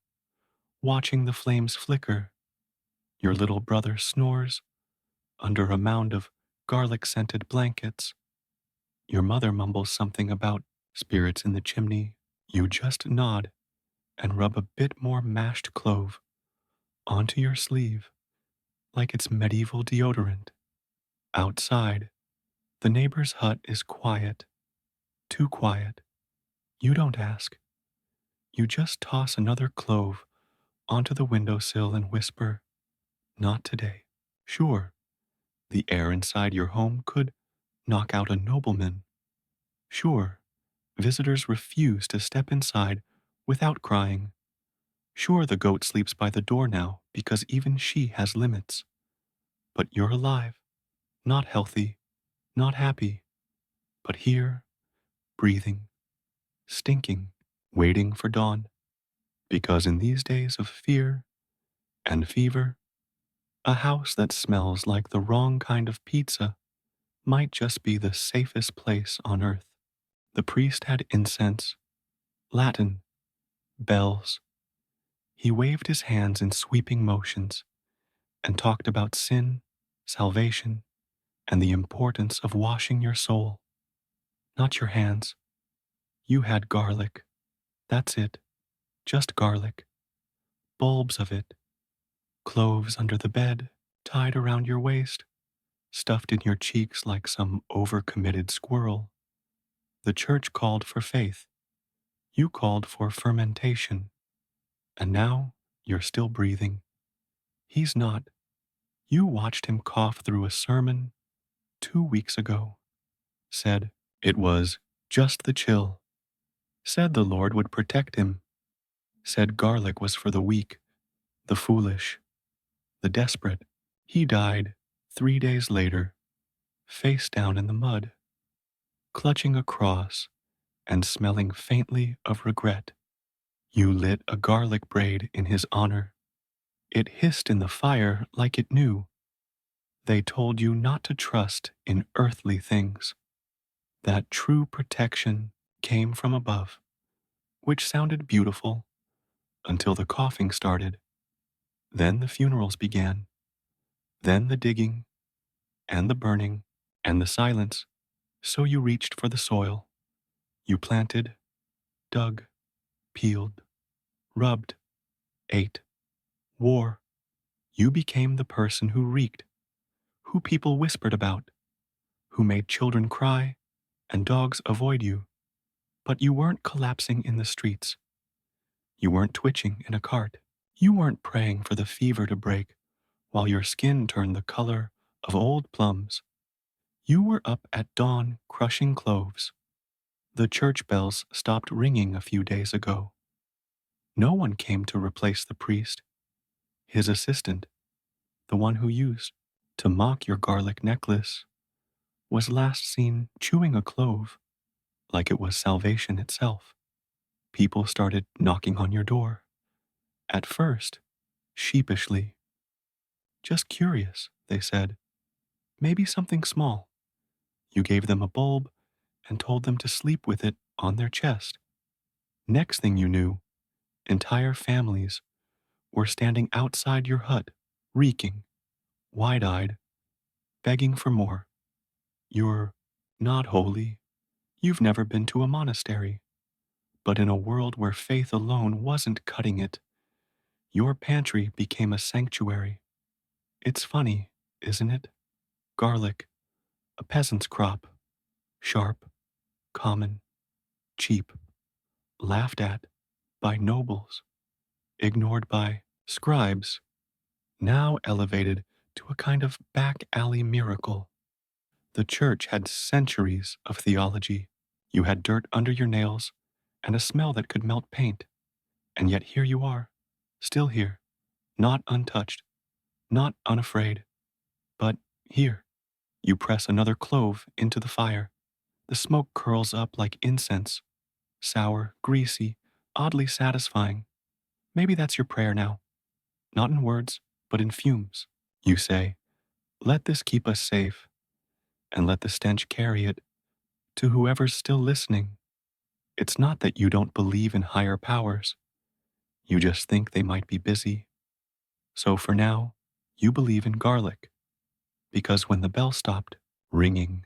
[SPEAKER 1] watching the flames flicker. Your little brother snores under a mound of garlic-scented blankets. Your mother mumbles something about spirits in the chimney. You just nod and rub a bit more mashed clove onto your sleeve like it's medieval deodorant. Outside, the neighbor's hut is quiet, too quiet. You don't ask. You just toss another clove onto the windowsill and whisper, "Not today." Sure, the air inside your home could knock out a nobleman. Sure, visitors refuse to step inside without crying. Sure, the goat sleeps by the door now because even she has limits. But you're alive, not healthy, not happy, but here, breathing, stinking, waiting for dawn. Because in these days of fear and fever, a house that smells like the wrong kind of pizza might just be the safest place on earth. The priest had incense, Latin, bells. He waved his hands in sweeping motions and talked about sin, salvation, and the importance of washing your soul. Not your hands. You had garlic. That's it. Just garlic. Bulbs of it. Cloves under the bed, tied around your waist, stuffed in your cheeks like some overcommitted squirrel. The church called for faith. You called for fermentation. And now you're still breathing. He's not. You watched him cough through a sermon 2 weeks ago. Said it was just the chill. Said the Lord would protect him. Said garlic was for the weak, the foolish, the desperate. He died 3 days later, face down in the mud, clutching a cross and smelling faintly of regret. You lit a garlic braid in his honor. It hissed in the fire like it knew. They told you not to trust in earthly things, that true protection came from above, which sounded beautiful until the coughing started. Then the funerals began. Then the digging, and the burning, and the silence. So you reached for the soil. You planted, dug, peeled, rubbed, ate, wore. You became the person who reeked, who people whispered about, who made children cry and dogs avoid you. But you weren't collapsing in the streets. You weren't twitching in a cart. You weren't praying for the fever to break while your skin turned the color of old plums. You were up at dawn crushing cloves. The church bells stopped ringing a few days ago. No one came to replace the priest. His assistant, the one who used to mock your garlic necklace, was last seen chewing a clove like it was salvation itself. People started knocking on your door. At first, sheepishly. Just curious, they said. Maybe something small. You gave them a bulb and told them to sleep with it on their chest. Next thing you knew, entire families were standing outside your hut, reeking, wide-eyed, begging for more. You're not holy. You've never been to a monastery. But in a world where faith alone wasn't cutting it, your pantry became a sanctuary. It's funny, isn't it? Garlic, a peasant's crop, sharp, common, cheap, laughed at by nobles, ignored by scribes, now elevated to a kind of back alley miracle. The church had centuries of theology. You had dirt under your nails and a smell that could melt paint. And yet here you are, still here, not untouched, not unafraid, but here. You press another clove into the fire. The smoke curls up like incense, sour, greasy, oddly satisfying. Maybe that's your prayer now, not in words, but in fumes. You say, let this keep us safe, and let the stench carry it to whoever's still listening. It's not that you don't believe in higher powers, you just think they might be busy. So for now, you believe in garlic, because when the bell stopped ringing,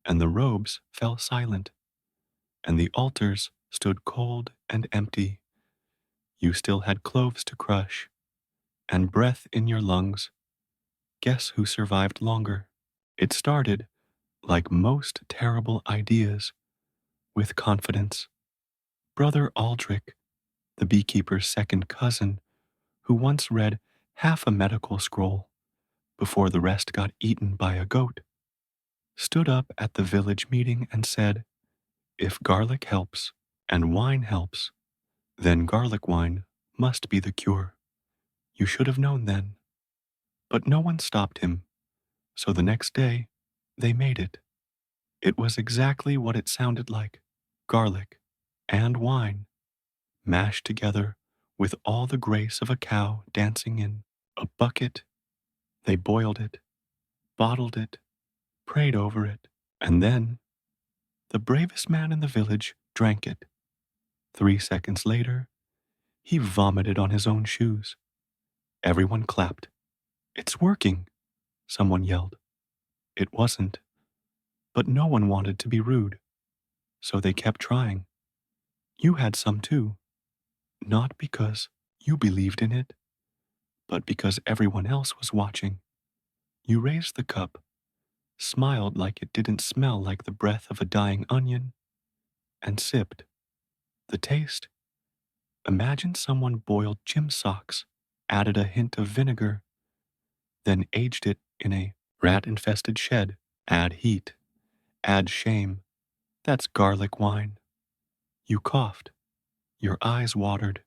[SPEAKER 1] and the robes fell silent, and the altars stood cold and empty, you still had cloves to crush, and breath in your lungs. Guess who survived longer? It started, like most terrible ideas, with confidence. Brother Aldrich, the beekeeper's second cousin, who once read half a medical scroll before the rest got eaten by a goat, stood up at the village meeting and said, if garlic helps and wine helps, then garlic wine must be the cure. You should have known then. But no one stopped him, so the next day they made it. It was exactly what it sounded like, garlic and wine, mashed together with all the grace of a cow dancing in a bucket. They boiled it, bottled it, prayed over it, and then the bravest man in the village drank it. 3 seconds later, he vomited on his own shoes. Everyone clapped. It's working, someone yelled. It wasn't, but no one wanted to be rude, so they kept trying. You had some too, not because you believed in it, but because everyone else was watching. You raised the cup, smiled like it didn't smell like the breath of a dying onion, and sipped. The taste? Imagine someone boiled gym socks, added a hint of vinegar, then aged it in a rat-infested shed. Add heat, add shame. That's garlic wine. You coughed. Your eyes watered.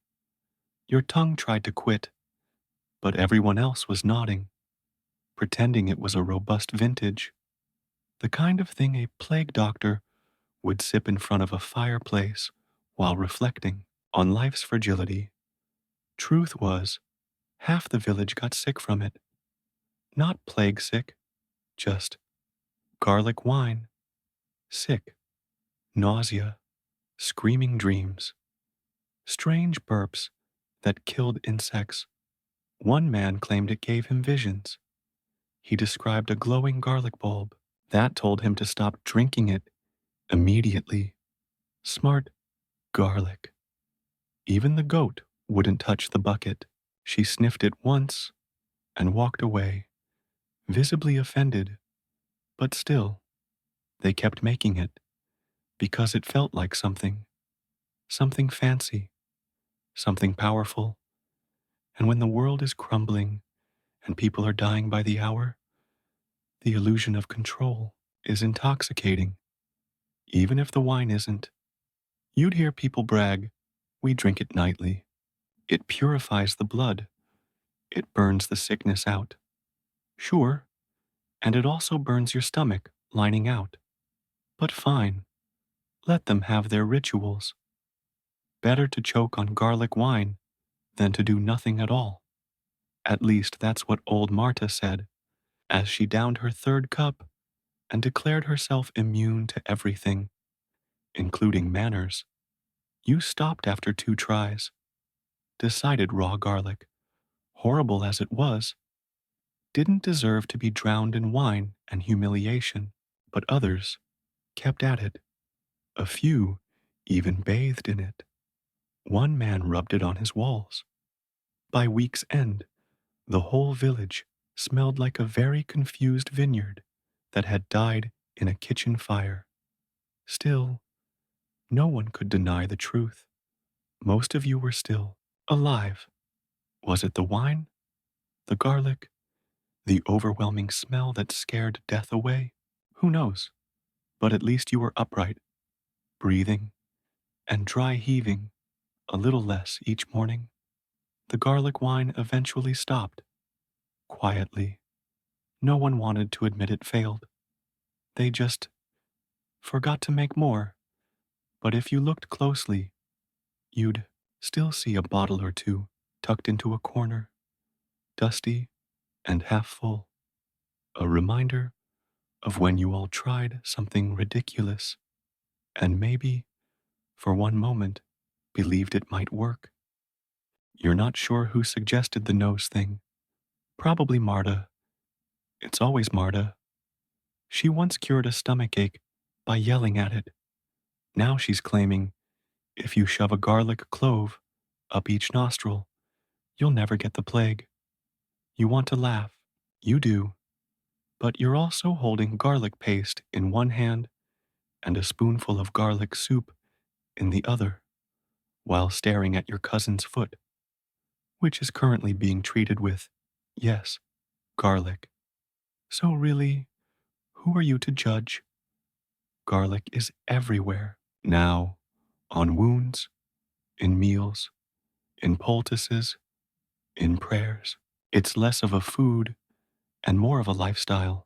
[SPEAKER 1] Your tongue tried to quit, but everyone else was nodding, pretending it was a robust vintage. The kind of thing a plague doctor would sip in front of a fireplace while reflecting on life's fragility. Truth was, half the village got sick from it. Not plague sick, just garlic wine, sick, nausea, screaming dreams, strange burps that killed insects. One man claimed it gave him visions. He described a glowing garlic bulb that told him to stop drinking it immediately. Smart garlic. Even the goat wouldn't touch the bucket. She sniffed it once and walked away, visibly offended. But still, they kept making it because it felt like something fancy, something powerful. And when the world is crumbling and people are dying by the hour, the illusion of control is intoxicating. Even if the wine isn't, you'd hear people brag, we drink it nightly. It purifies the blood. It burns the sickness out. Sure, and it also burns your stomach, lining out. But fine, let them have their rituals. Better to choke on garlic wine than to do nothing at all. At least that's what old Marta said, as she downed her third cup and declared herself immune to everything, including manners. You stopped after 2 tries, decided raw garlic, horrible as it was, didn't deserve to be drowned in wine and humiliation, but others kept at it. A few even bathed in it. One man rubbed it on his walls. By week's end, the whole village smelled like a very confused vineyard that had died in a kitchen fire. Still, no one could deny the truth. Most of you were still alive. Was it the wine, the garlic, the overwhelming smell that scared death away? Who knows? But at least you were upright, breathing, and dry heaving a little less each morning. The garlic wine eventually stopped, quietly. No one wanted to admit it failed. They just forgot to make more, but if you looked closely, you'd still see a bottle or two tucked into a corner, dusty and half full. A reminder of when you all tried something ridiculous and maybe, for one moment, believed it might work. You're not sure who suggested the nose thing. Probably Marta. It's always Marta. She once cured a stomachache by yelling at it. Now she's claiming if you shove a garlic clove up each nostril, you'll never get the plague. You want to laugh. You do. But you're also holding garlic paste in one hand and a spoonful of garlic soup in the other, while staring at your cousin's foot, which is currently being treated with, yes, garlic. So really, who are you to judge? Garlic is everywhere now, on wounds, in meals, in poultices, in prayers. It's less of a food and more of a lifestyle.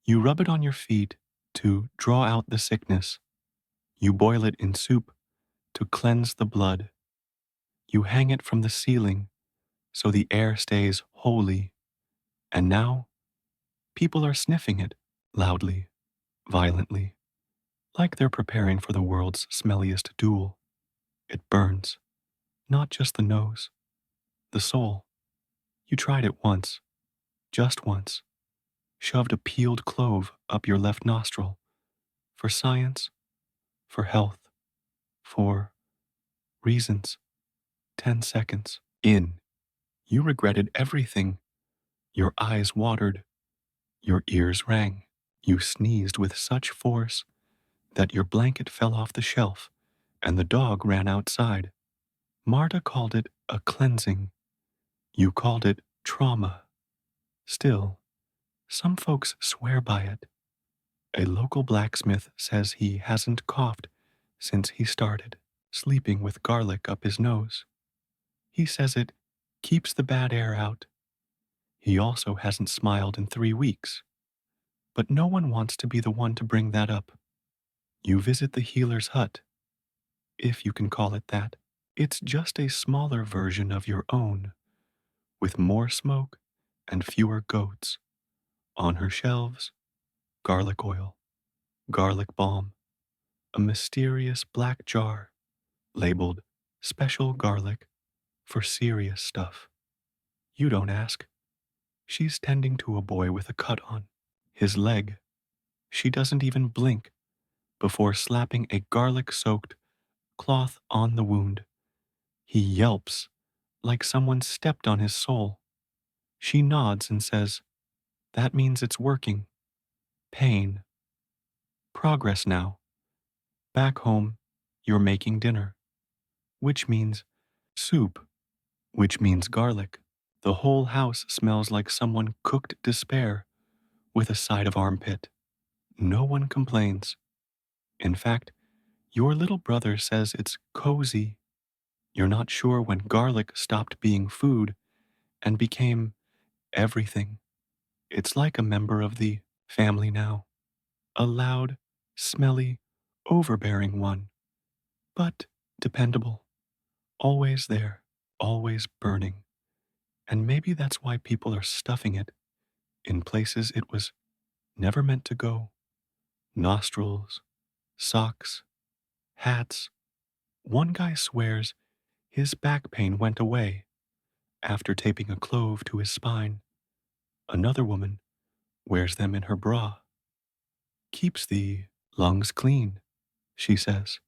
[SPEAKER 1] You rub it on your feet to draw out the sickness. You boil it in soup to cleanse the blood. You hang it from the ceiling so the air stays holy. And now, people are sniffing it loudly, violently, like they're preparing for the world's smelliest duel. It burns, not just the nose, the soul. You tried it once, just once, shoved a peeled clove up your left nostril for science, for health, for reasons. 10 seconds in, you regretted everything. Your eyes watered, your ears rang. You sneezed with such force that your blanket fell off the shelf and the dog ran outside. Marta called it a cleansing. You called it trauma. Still, some folks swear by it. A local blacksmith says he hasn't coughed since he started sleeping with garlic up his nose. He says it keeps the bad air out. He also hasn't smiled in 3 weeks. But no one wants to be the one to bring that up. You visit the healer's hut, if you can call it that. It's just a smaller version of your own, with more smoke and fewer goats. On her shelves, garlic oil, garlic balm, a mysterious black jar labeled special garlic for serious stuff. You don't ask. She's tending to a boy with a cut on his leg. She doesn't even blink before slapping a garlic-soaked cloth on the wound. He yelps like someone stepped on his soul. She nods and says, "That means it's working. Pain. Progress now. Back home, you're making dinner, which means soup, which means garlic. The whole house smells like someone cooked despair with a side of armpit. No one complains. In fact, your little brother says it's cozy. You're not sure when garlic stopped being food and became everything. It's like a member of the family now. A loud, smelly, overbearing one, but dependable. Always there, always burning. And maybe that's why people are stuffing it in places it was never meant to go. Nostrils, socks, hats. One guy swears his back pain went away after taping a clove to his spine. Another woman wears them in her bra. Keeps the lungs clean, she says.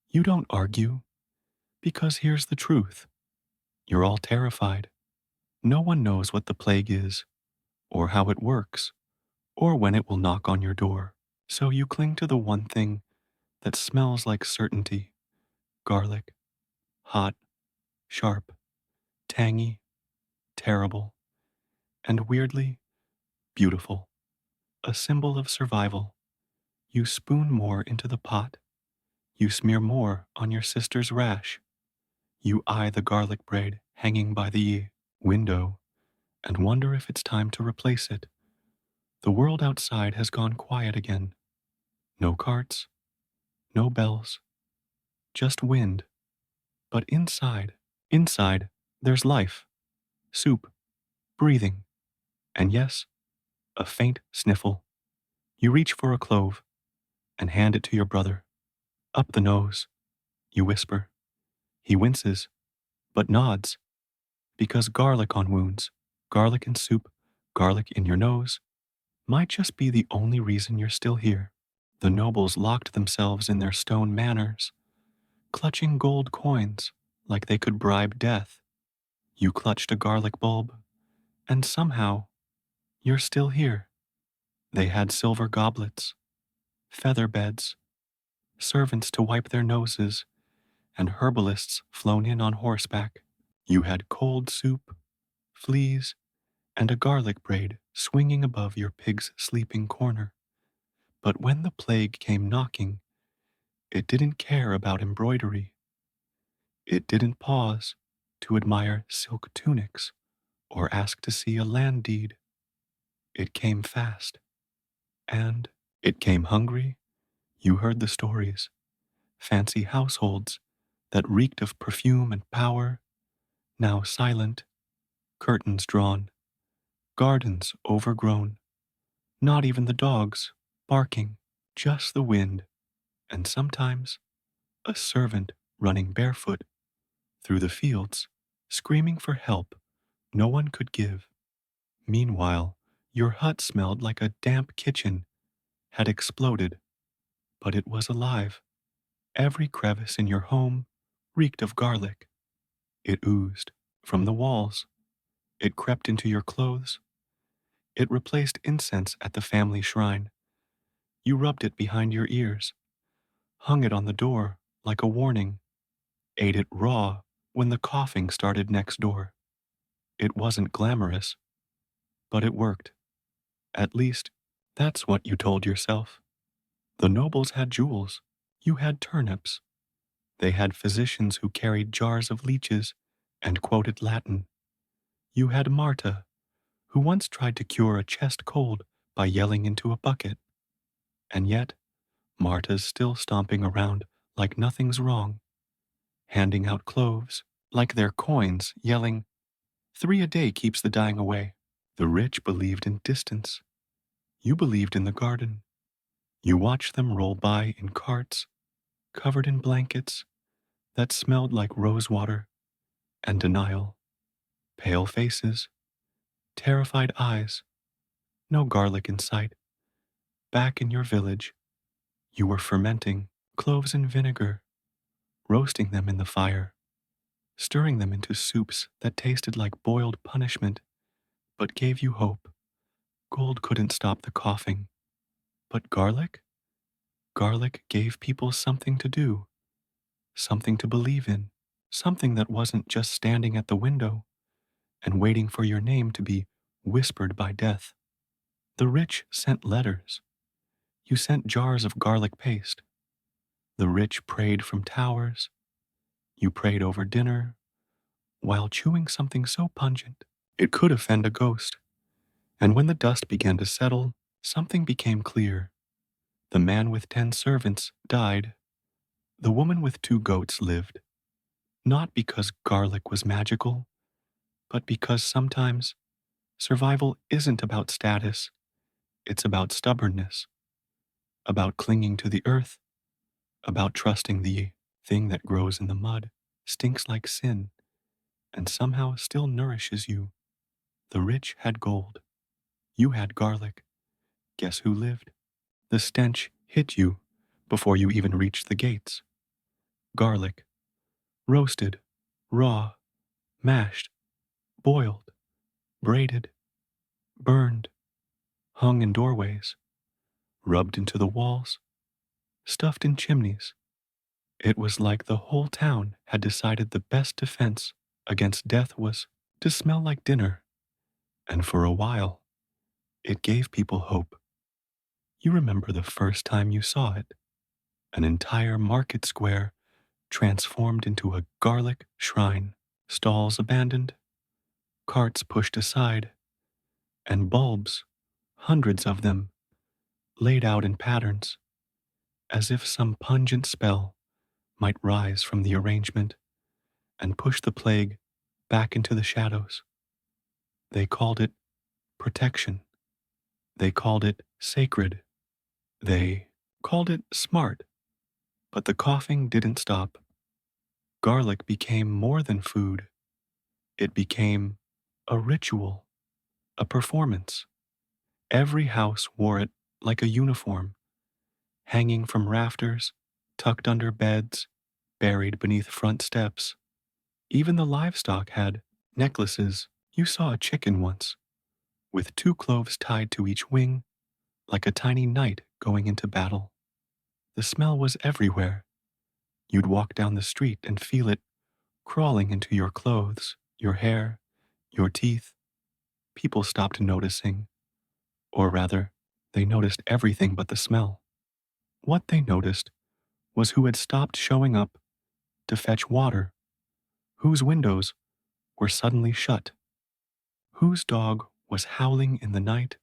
[SPEAKER 1] You don't argue, because here's the truth. You're all terrified. No one knows what the plague is, or how it works, or when it will knock on your door. So you cling to the one thing that smells like certainty. Garlic. Hot. Sharp. Tangy. Terrible. And weirdly, beautiful. A symbol of survival. You spoon more into the pot. You smear more on your sister's rash. You eye the garlic braid hanging by the window and wonder if it's time to replace it. The world outside has gone quiet again. No carts, no bells, just wind. But inside, there's life, soup, breathing, and yes, a faint sniffle. You reach for a clove and hand it to your brother. Up the nose, you whisper. He winces, but nods, because garlic on wounds, garlic in soup, garlic in your nose, might just be the only reason you're still here. The nobles locked themselves in their stone manors, clutching gold coins like they could bribe death. You clutched a garlic bulb, and somehow you're still here. They had silver goblets, feather beds, servants to wipe their noses, and herbalists flown in on horseback. You had cold soup, fleas, and a garlic braid swinging above your pig's sleeping corner. But when the plague came knocking, it didn't care about embroidery. It didn't pause to admire silk tunics or ask to see a land deed. It came fast, and it came hungry. You heard the stories, fancy households that reeked of perfume and power, now silent, curtains drawn, gardens overgrown, not even the dogs barking, just the wind, and sometimes a servant running barefoot through the fields, screaming for help no one could give. Meanwhile, your hut smelled like a damp kitchen had exploded, but it was alive. Every crevice in your home reeked of garlic. It oozed from the walls. It crept into your clothes. It replaced incense at the family shrine. You rubbed it behind your ears, hung it on the door like a warning, ate it raw when the coughing started next door. It wasn't glamorous, but it worked. At least, that's what you told yourself. The nobles had jewels. You had turnips. They had physicians who carried jars of leeches and quoted Latin. You had Marta, who once tried to cure a chest cold by yelling into a bucket. And yet, Marta's still stomping around like nothing's wrong, handing out cloves like they're coins, yelling, 3 a day keeps the dying away. The rich believed in distance. You believed in the garden. You watched them roll by in carts, covered in blankets that smelled like rosewater and denial. Pale faces, terrified eyes, no garlic in sight. Back in your village, you were fermenting cloves in vinegar, roasting them in the fire, stirring them into soups that tasted like boiled punishment, but gave you hope. Gold couldn't stop the coughing, but garlic? Garlic gave people something to do, something to believe in, something that wasn't just standing at the window and waiting for your name to be whispered by death. The rich sent letters. You sent jars of garlic paste. The rich prayed from towers. You prayed over dinner while chewing something so pungent it could offend a ghost. And when the dust began to settle, something became clear. The man with 10 servants died. The woman with 2 goats lived. Not because garlic was magical, but because sometimes survival isn't about status, it's about stubbornness, about clinging to the earth, about trusting the thing that grows in the mud, stinks like sin, and somehow still nourishes you. The rich had gold. You had garlic. Guess who lived? The stench hit you before you even reached the gates. Garlic, roasted, raw, mashed, boiled, braided, burned, hung in doorways, rubbed into the walls, stuffed in chimneys. It was like the whole town had decided the best defense against death was to smell like dinner. And for a while, it gave people hope. You remember the first time you saw it. An entire market square transformed into a garlic shrine, stalls abandoned, carts pushed aside, and bulbs, hundreds of them, laid out in patterns, as if some pungent spell might rise from the arrangement and push the plague back into the shadows. They called it protection. They called it sacred. They called it smart. But the coughing didn't stop. Garlic became more than food. It became a ritual, a performance. Every house wore it like a uniform, hanging from rafters, tucked under beds, buried beneath front steps. Even the livestock had necklaces. You saw a chicken once, with 2 cloves tied to each wing, like a tiny knight going into battle. The smell was everywhere. You'd walk down the street and feel it crawling into your clothes, your hair, your teeth. People stopped noticing, or rather, they noticed everything but the smell. What they noticed was who had stopped showing up to fetch water, whose windows were suddenly shut, whose dog was howling in the night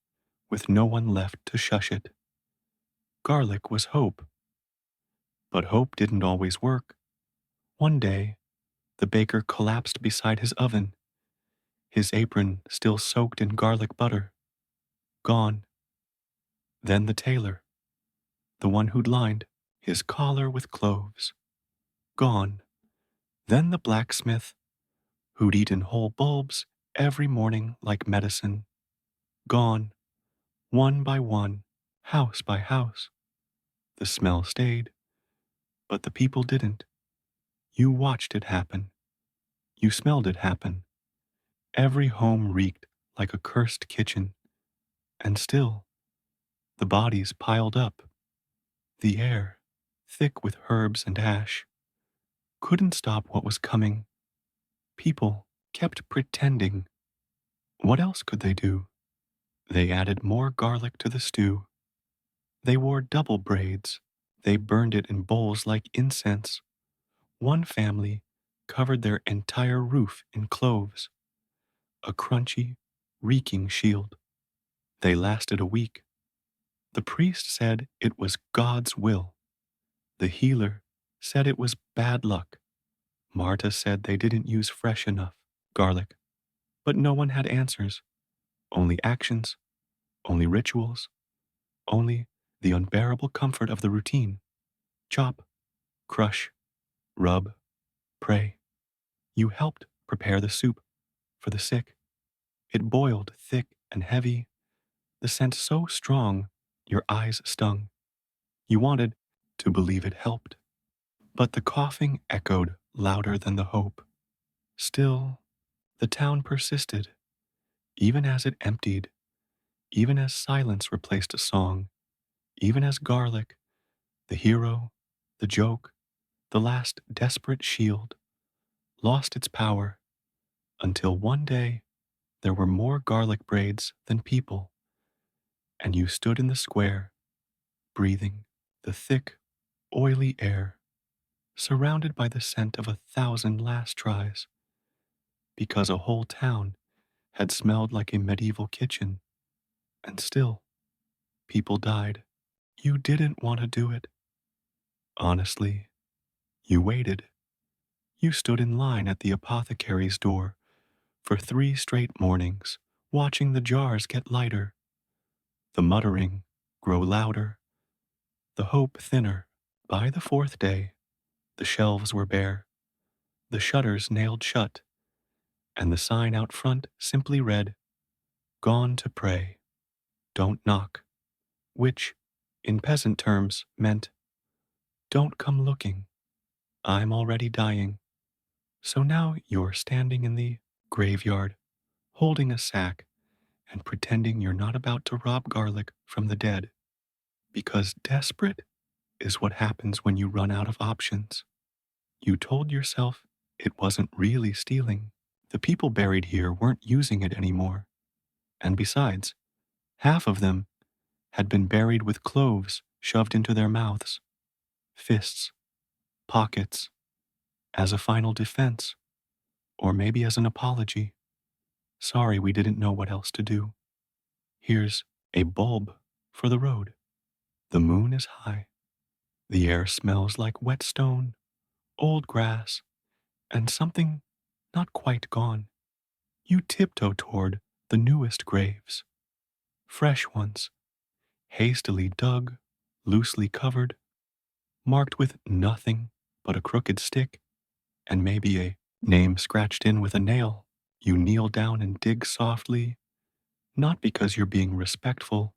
[SPEAKER 1] with no one left to shush it. Garlic was hope. But hope didn't always work. One day, the baker collapsed beside his oven, his apron still soaked in garlic butter. Gone. Then the tailor, the one who'd lined his collar with cloves. Gone. Then the blacksmith, who'd eaten whole bulbs every morning like medicine. Gone. One by one, house by house. The smell stayed, but the people didn't. You watched it happen. You smelled it happen. Every home reeked like a cursed kitchen. And still, the bodies piled up. The air, thick with herbs and ash, couldn't stop what was coming. People kept pretending. What else could they do? They added more garlic to the stew. They wore double braids. They burned it in bowls like incense. One family covered their entire roof in cloves, a crunchy, reeking shield. They lasted a week. The priest said it was God's will. The healer said it was bad luck. Marta said they didn't use fresh enough garlic. But no one had answers. Only actions, only rituals, only the unbearable comfort of the routine. Chop, crush, rub, pray. You helped prepare the soup for the sick. It boiled thick and heavy, the scent so strong your eyes stung. You wanted to believe it helped. But the coughing echoed louder than the hope. Still, the town persisted, even as it emptied, even as silence replaced a song, even as garlic, the hero, the joke, the last desperate shield, lost its power, until one day there were more garlic braids than people, and you stood in the square, breathing the thick, oily air, surrounded by the scent of 1,000 last tries, because a whole town had smelled like a medieval kitchen, and still, people died. You didn't want to do it. Honestly, you waited. You stood in line at the apothecary's door for 3 straight mornings, watching the jars get lighter, the muttering grow louder, the hope thinner. By the 4th day, the shelves were bare, the shutters nailed shut, and the sign out front simply read, "Gone to pray, don't knock," which, in peasant terms, meant, "Don't come looking. I'm already dying." So now you're standing in the graveyard, holding a sack and pretending you're not about to rob garlic from the dead. Because desperate is what happens when you run out of options. You told yourself it wasn't really stealing. The people buried here weren't using it anymore. And besides, half of them had been buried with cloves shoved into their mouths, fists, pockets, as a final defense, or maybe as an apology. Sorry, we didn't know what else to do. Here's a bulb for the road. The moon is high. The air smells like wet stone, old grass, and something not quite gone. You tiptoe toward the newest graves, fresh ones, hastily dug, loosely covered, marked with nothing but a crooked stick and maybe a name scratched in with a nail. You kneel down and dig softly, not because you're being respectful,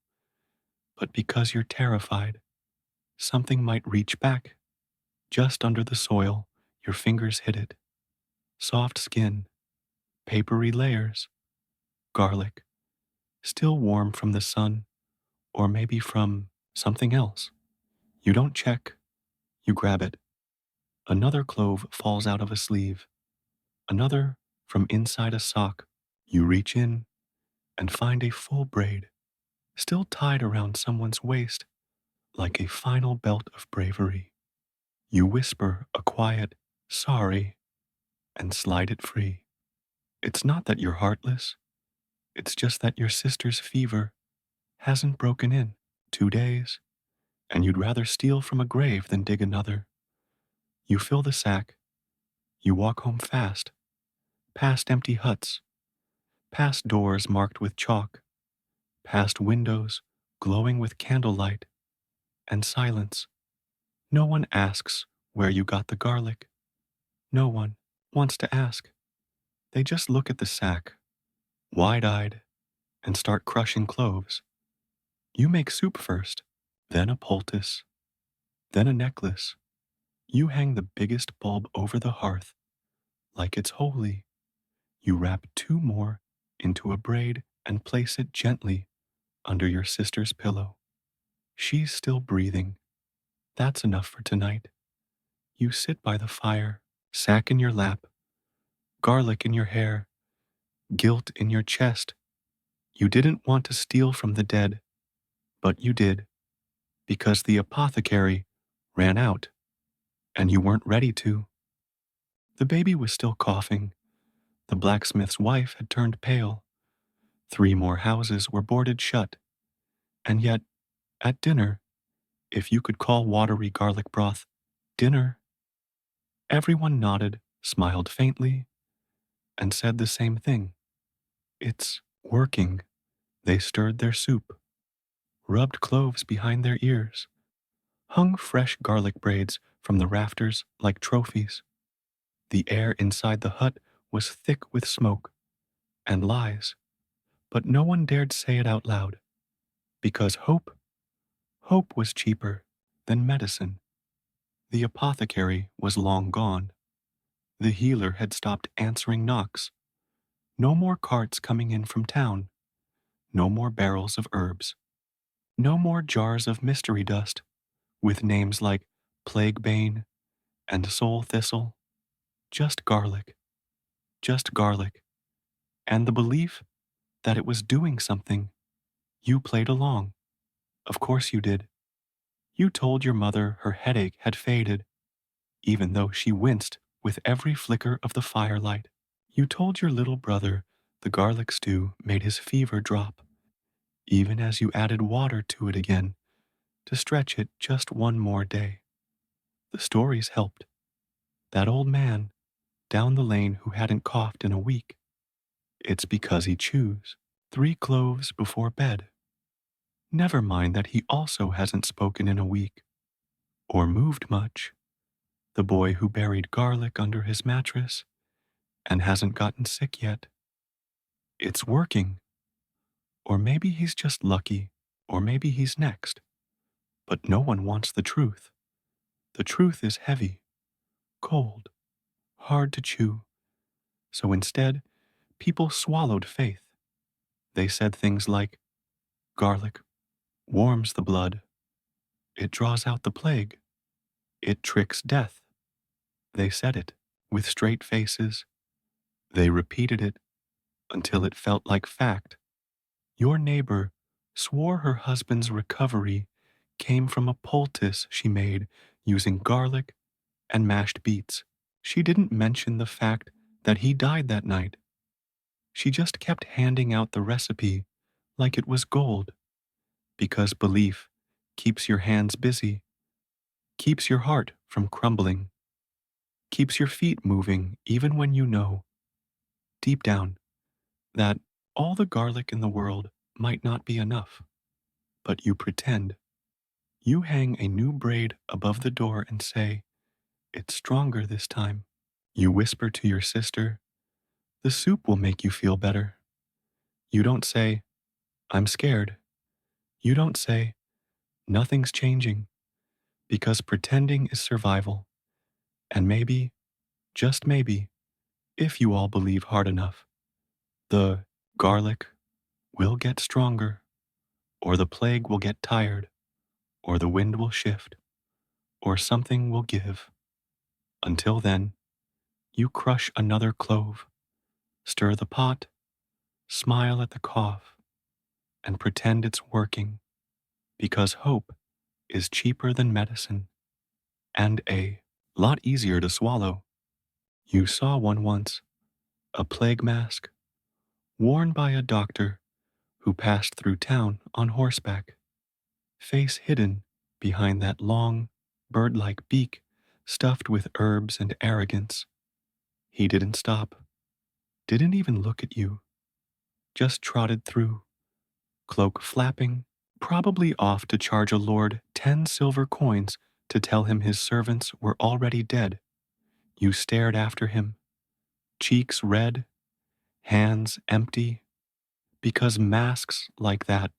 [SPEAKER 1] but because you're terrified. Something might reach back, just under the soil, your fingers hit it. Soft skin, papery layers, garlic, still warm from the sun, or maybe from something else. You don't check, you grab it. Another clove falls out of a sleeve, another from inside a sock. You reach in and find a full braid, still tied around someone's waist like a final belt of bravery. You whisper a quiet, sorry, and slide it free. It's not that you're heartless, it's just that your sister's fever hasn't broken in 2 days, and you'd rather steal from a grave than dig another. You fill the sack, you walk home fast, past empty huts, past doors marked with chalk, past windows glowing with candlelight, and silence. No one asks where you got the garlic. No one wants to ask. They just look at the sack, wide-eyed, and start crushing cloves. You make soup first, then a poultice, then a necklace. You hang the biggest bulb over the hearth like it's holy. You wrap two more into a braid and place it gently under your sister's pillow. She's still breathing. That's enough for tonight. You sit by the fire, sack in your lap, garlic in your hair, guilt in your chest. You didn't want to steal from the dead, but you did, because the apothecary ran out, and you weren't ready to. The baby was still coughing. The blacksmith's wife had turned pale. 3 more houses were boarded shut. And yet, at dinner, if you could call watery garlic broth dinner, everyone nodded, smiled faintly, and said the same thing. It's working. They stirred their soup, rubbed cloves behind their ears, hung fresh garlic braids from the rafters like trophies. The air inside the hut was thick with smoke and lies, but no one dared say it out loud, because hope was cheaper than medicine. The apothecary was long gone. The healer had stopped answering knocks. No more carts coming in from town. No more barrels of herbs. No more jars of mystery dust with names like plague-bane and soul thistle. Just garlic. Just garlic. And the belief that it was doing something. You played along. Of course you did. You told your mother her headache had faded, even though she winced with every flicker of the firelight. You told your little brother the garlic stew made his fever drop, even as you added water to it again to stretch it just one more day. The stories helped. That old man down the lane who hadn't coughed in a week. It's because he chews 3 cloves before bed. Never mind that he also hasn't spoken in a week, or moved much. The boy who buried garlic under his mattress and hasn't gotten sick yet. It's working. Or maybe he's just lucky, or maybe he's next. But no one wants the truth. The truth is heavy, cold, hard to chew. So instead, people swallowed faith. They said things like, garlic warms the blood. It draws out the plague. It tricks death. They said it with straight faces. They repeated it until it felt like fact. Your neighbor swore her husband's recovery came from a poultice she made using garlic and mashed beets. She didn't mention the fact that he died that night. She just kept handing out the recipe like it was gold, because belief keeps your hands busy. keeps your heart from crumbling, keeps your feet moving even when you know, deep down, that all the garlic in the world might not be enough. But you pretend. You hang a new braid above the door and say, "It's stronger this time." You whisper to your sister, "The soup will make you feel better." You don't say, "I'm scared." You don't say, "Nothing's changing," because pretending is survival. And maybe, just maybe, if you all believe hard enough, the garlic will get stronger, or the plague will get tired, or the wind will shift, or something will give. Until then, you crush another clove, stir the pot, smile at the cough, and pretend it's working, because hope is cheaper than medicine and a lot easier to swallow. You saw one once, a plague mask, worn by a doctor who passed through town on horseback, face hidden behind that long, bird-like beak stuffed with herbs and arrogance. He didn't stop, didn't even look at you, just trotted through, cloak flapping, probably off to charge a lord 10 silver coins to tell him his servants were already dead. You stared after him, cheeks red, hands empty, because masks like that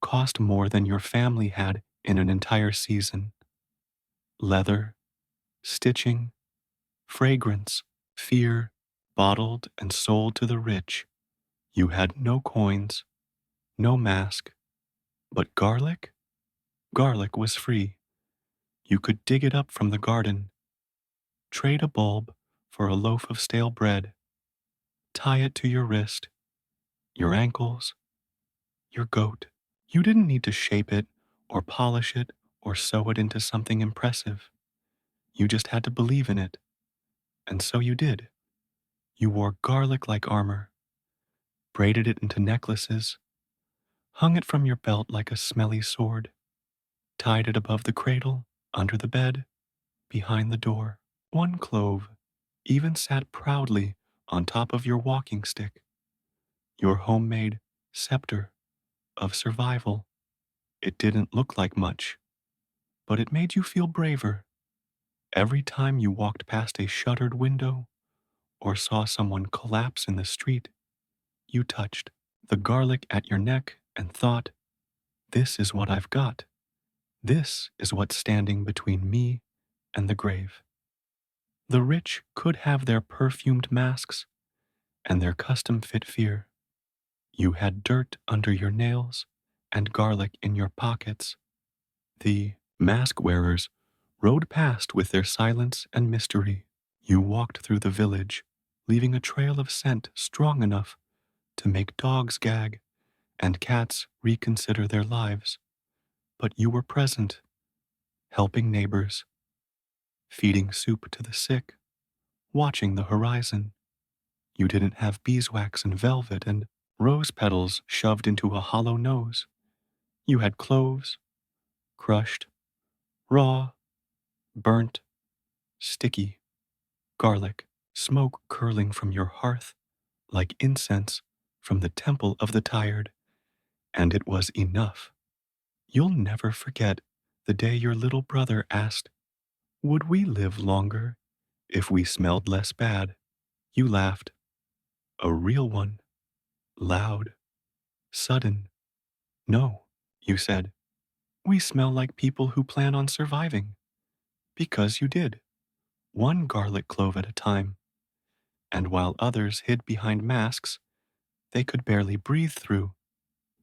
[SPEAKER 1] cost more than your family had in an entire season. Leather, stitching, fragrance, fear, bottled and sold to the rich. You had no coins, no mask, but garlic? Garlic was free. You could dig it up from the garden, trade a bulb for a loaf of stale bread, tie it to your wrist, your ankles, your goat. You didn't need to shape it or polish it or sew it into something impressive. You just had to believe in it. And so you did. You wore garlic like armor, braided it into necklaces, hung it from your belt like a smelly sword, tied it above the cradle, under the bed, behind the door. One clove even sat proudly on top of your walking stick, your homemade scepter of survival. It didn't look like much, but it made you feel braver. Every time you walked past a shuttered window or saw someone collapse in the street, you touched the garlic at your neck and thought, "This is what I've got. This is what's standing between me and the grave." The rich could have their perfumed masks and their custom fit fear. You had dirt under your nails and garlic in your pockets. The mask wearers rode past with their silence and mystery. You walked through the village, leaving a trail of scent strong enough to make dogs gag and cats reconsider their lives. But you were present, helping neighbors, feeding soup to the sick, watching the horizon. You didn't have beeswax and velvet and rose petals shoved into a hollow nose. You had cloves, crushed, raw, burnt, sticky, garlic, smoke curling from your hearth like incense from the temple of the tired, and it was enough. You'll never forget the day your little brother asked, "Would we live longer if we smelled less bad?" You laughed, a real one, loud, sudden. "No," you said, "we smell like people who plan on surviving." Because you did, one garlic clove at a time. And while others hid behind masks they could barely breathe through,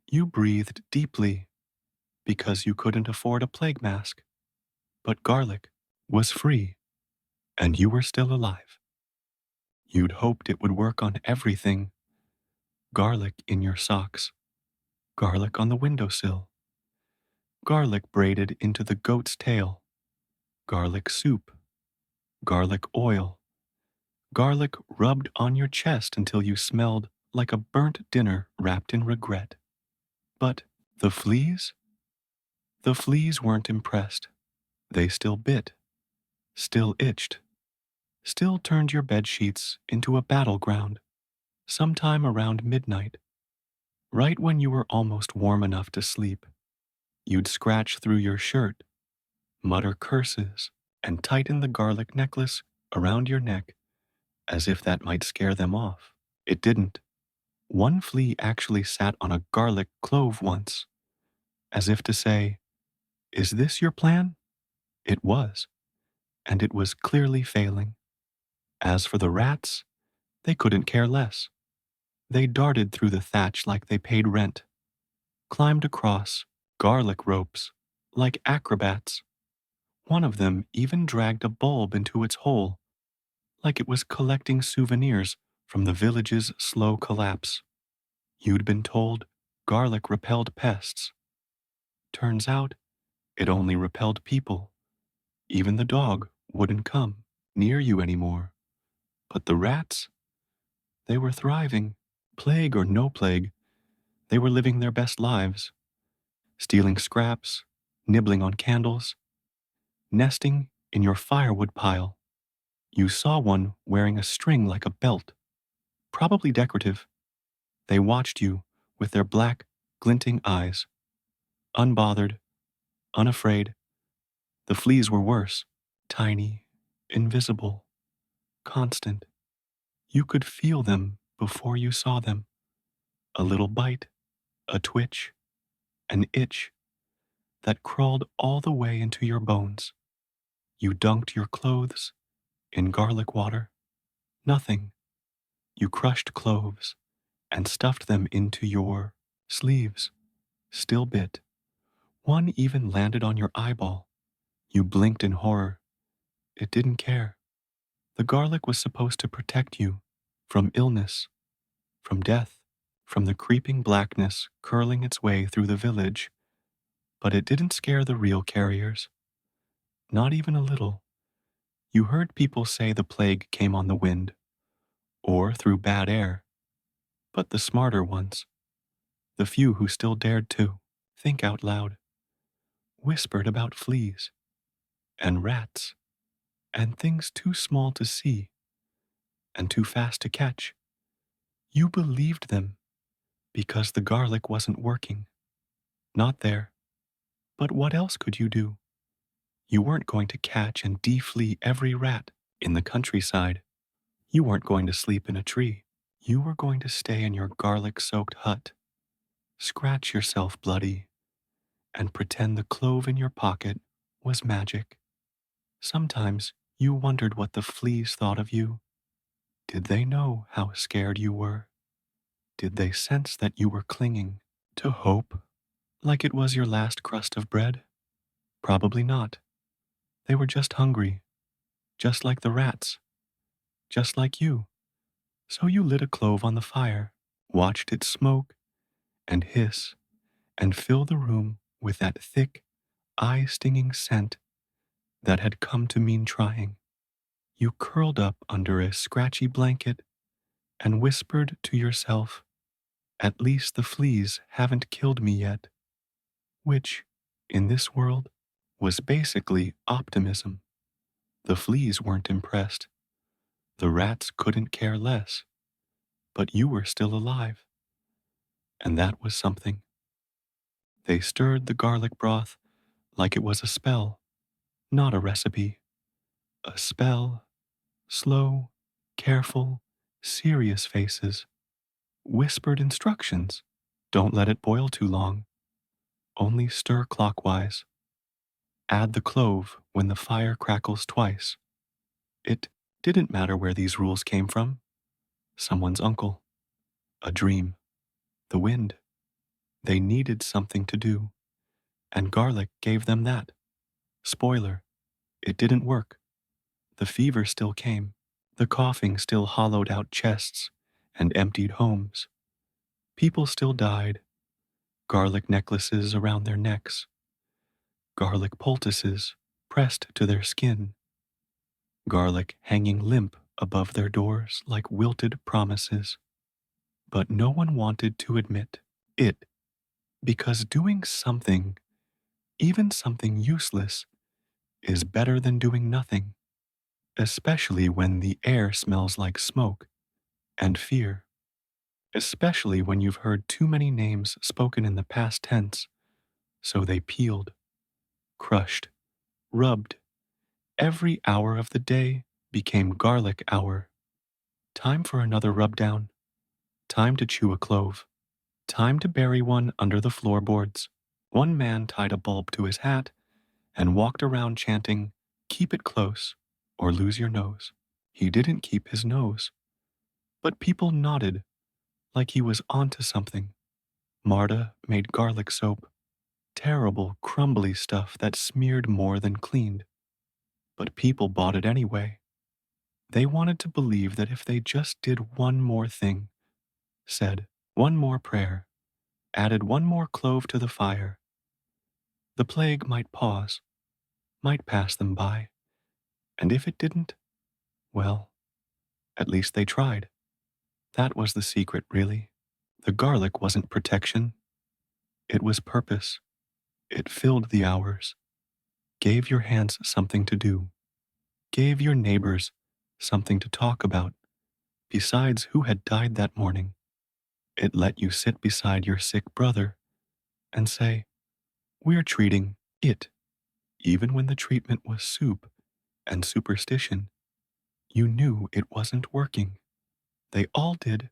[SPEAKER 1] you breathed deeply because you couldn't afford a plague mask. But garlic was free, and you were still alive. You'd hoped it would work on everything: garlic in your socks, garlic on the windowsill, garlic braided into the goat's tail, garlic soup, garlic oil, garlic rubbed on your chest until you smelled like a burnt dinner wrapped in regret. But the fleas? The fleas weren't impressed. They still bit, still itched, still turned your bed sheets into a battleground. Sometime around midnight, right when you were almost warm enough to sleep, you'd scratch through your shirt, mutter curses, and tighten the garlic necklace around your neck as if that might scare them off. It didn't. One flea actually sat on a garlic clove once, as if to say, "Is this your plan?" It was, and it was clearly failing. As for the rats, they couldn't care less. They darted through the thatch like they paid rent, climbed across garlic ropes like acrobats. One of them even dragged a bulb into its hole like it was collecting souvenirs from the village's slow collapse. You'd been told garlic repelled pests. Turns out it only repelled people. Even the dog wouldn't come near you anymore. But the rats, they were thriving. Plague or no plague, they were living their best lives, stealing scraps, nibbling on candles, nesting in your firewood pile. You saw one wearing a string like a belt, probably decorative. They watched you with their black, glinting eyes, unbothered, unafraid. The fleas were worse, tiny, invisible, constant. You could feel them before you saw them. A little bite, a twitch, an itch that crawled all the way into your bones. You dunked your clothes in garlic water. Nothing. You crushed cloves and stuffed them into your sleeves. Still bit. One even landed on your eyeball. You blinked in horror. It didn't care. The garlic was supposed to protect you from illness, from death, from the creeping blackness curling its way through the village. But it didn't scare the real carriers. Not even a little. You heard people say the plague came on the wind, or through bad air. But the smarter ones, the few who still dared to think out loud, whispered about fleas and rats and things too small to see and too fast to catch. You believed them because the garlic wasn't working, not there. But what else could you do? You weren't going to catch and deflea every rat in the countryside. You weren't going to sleep in a tree. You were going to stay in your garlic-soaked hut, scratch yourself bloody, and pretend the clove in your pocket was magic. Sometimes you wondered what the fleas thought of you. Did they know how scared you were? Did they sense that you were clinging to hope like it was your last crust of bread? Probably not. They were just hungry, just like the rats, just like you. So you lit a clove on the fire, watched it smoke and hiss and fill the room with that thick, eye-stinging scent that had come to mean trying. You curled up under a scratchy blanket and whispered to yourself, "At least the fleas haven't killed me yet," which, in this world, was basically optimism. The fleas weren't impressed. The rats couldn't care less. But you were still alive, and that was something. They stirred the garlic broth like it was a spell, not a recipe. A spell, slow, careful, serious faces, whispered instructions. Don't let it boil too long. Only stir clockwise. Add the clove when the fire crackles twice. It didn't matter where these rules came from. Someone's uncle, a dream, the wind. They needed something to do, and garlic gave them that. Spoiler, it didn't work. The fever still came. The coughing still hollowed out chests and emptied homes. People still died. Garlic necklaces around their necks. Garlic poultices pressed to their skin. Garlic hanging limp above their doors like wilted promises. But no one wanted to admit it, because doing something, even something useless, is better than doing nothing, especially when the air smells like smoke and fear, especially when you've heard too many names spoken in the past tense, so they peeled, crushed, rubbed. Every hour of the day became garlic hour. Time for another rub down. Time to chew a clove. Time to bury one under the floorboards. One man tied a bulb to his hat and walked around chanting, "Keep it close or lose your nose." He didn't keep his nose, but people nodded like he was onto something. Marta made garlic soap, terrible, crumbly stuff that smeared more than cleaned. But people bought it anyway. They wanted to believe that if they just did one more thing, said one more prayer, added one more clove to the fire, the plague might pause, might pass them by, and if it didn't, well, at least they tried. That was the secret, really. The garlic wasn't protection, it was purpose. It filled the hours, gave your hands something to do, gave your neighbors something to talk about, besides who had died that morning. It let you sit beside your sick brother and say, "We're treating it," even when the treatment was soup and superstition. You knew it wasn't working. They all did,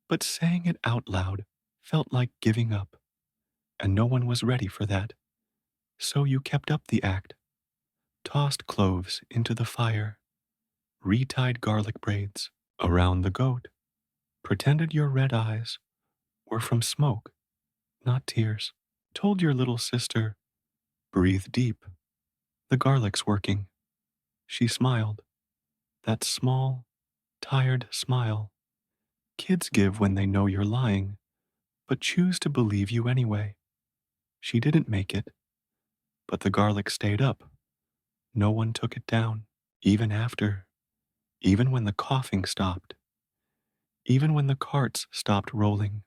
[SPEAKER 1] but saying it out loud felt like giving up, and no one was ready for that. So you kept up the act, tossed cloves into the fire, retied garlic braids around the goat, pretended your red eyes were from smoke, not tears, told your little sister, "Breathe deep. The garlic's working." She smiled, that small, tired smile kids give when they know you're lying, but choose to believe you anyway. She didn't make it, but the garlic stayed up. No one took it down, even after, even when the coughing stopped, even when the carts stopped rolling,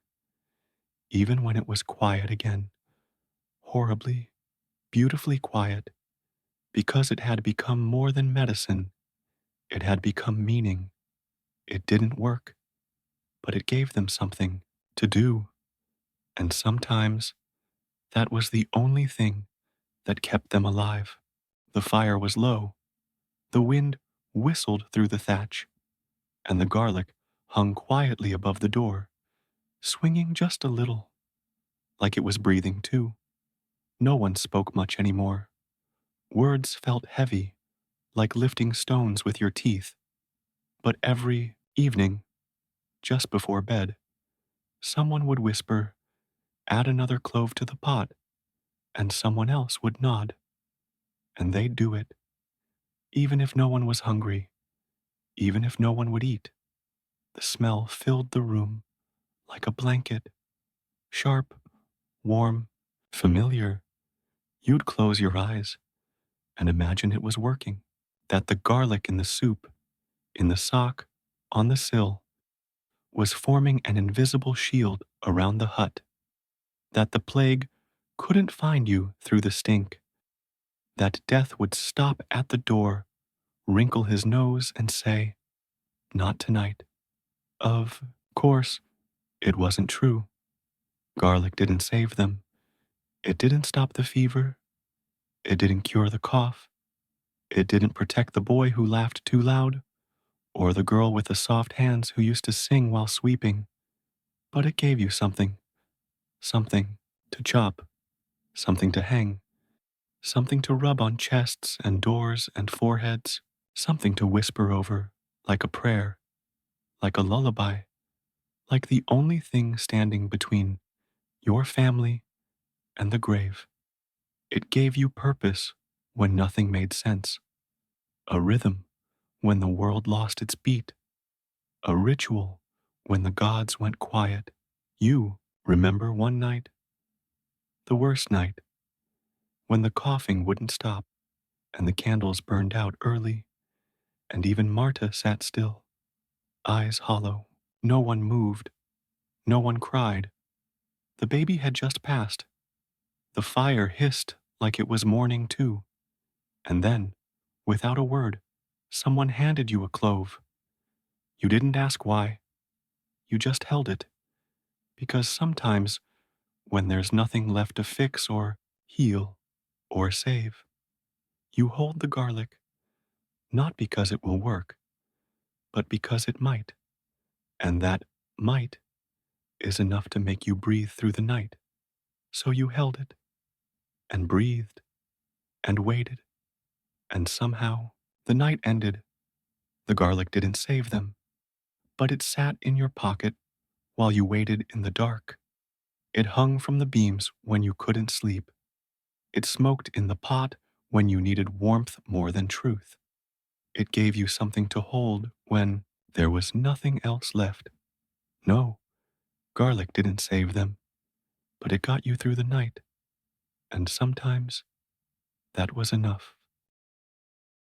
[SPEAKER 1] even when it was quiet again, horribly, beautifully quiet, because it had become more than medicine. It had become meaning. It didn't work, but it gave them something to do, and sometimes that was the only thing that kept them alive. The fire was low, the wind whistled through the thatch, and the garlic hung quietly above the door, swinging just a little, like it was breathing too. No one spoke much anymore. Words felt heavy, like lifting stones with your teeth. But every evening, just before bed, someone would whisper, "Add another clove to the pot," and someone else would nod, and they'd do it, even if no one was hungry, even if no one would eat. The smell filled the room like a blanket, sharp, warm, familiar. You'd close your eyes and imagine it was working, that the garlic in the soup, in the sock, on the sill, was forming an invisible shield around the hut, that the plague couldn't find you through the stink, that death would stop at the door, wrinkle his nose, and say, "Not tonight." Of course, it wasn't true. Garlic didn't save them. It didn't stop the fever. It didn't cure the cough. It didn't protect the boy who laughed too loud, or the girl with the soft hands who used to sing while sweeping. But it gave you something, something to chop, something to hang, something to rub on chests and doors and foreheads, something to whisper over, like a prayer, like a lullaby, like the only thing standing between your family and the grave. It gave you purpose when nothing made sense, a rhythm when the world lost its beat, a ritual when the gods went quiet. You remember one night, the worst night, when the coughing wouldn't stop and the candles burned out early, and even Marta sat still, eyes hollow. No one moved, no one cried. The baby had just passed. The fire hissed like it was mourning too. And then, without a word, someone handed you a clove. You didn't ask why, you just held it, because sometimes when there's nothing left to fix or heal or save, you hold the garlic, not because it will work, but because it might, and that might is enough to make you breathe through the night. So you held it, and breathed, and waited, and somehow the night ended. The garlic didn't save them, but it sat in your pocket while you waited in the dark. It hung from the beams when you couldn't sleep. It smoked in the pot when you needed warmth more than truth. It gave you something to hold when there was nothing else left. No, garlic didn't save them, but it got you through the night, and sometimes that was enough.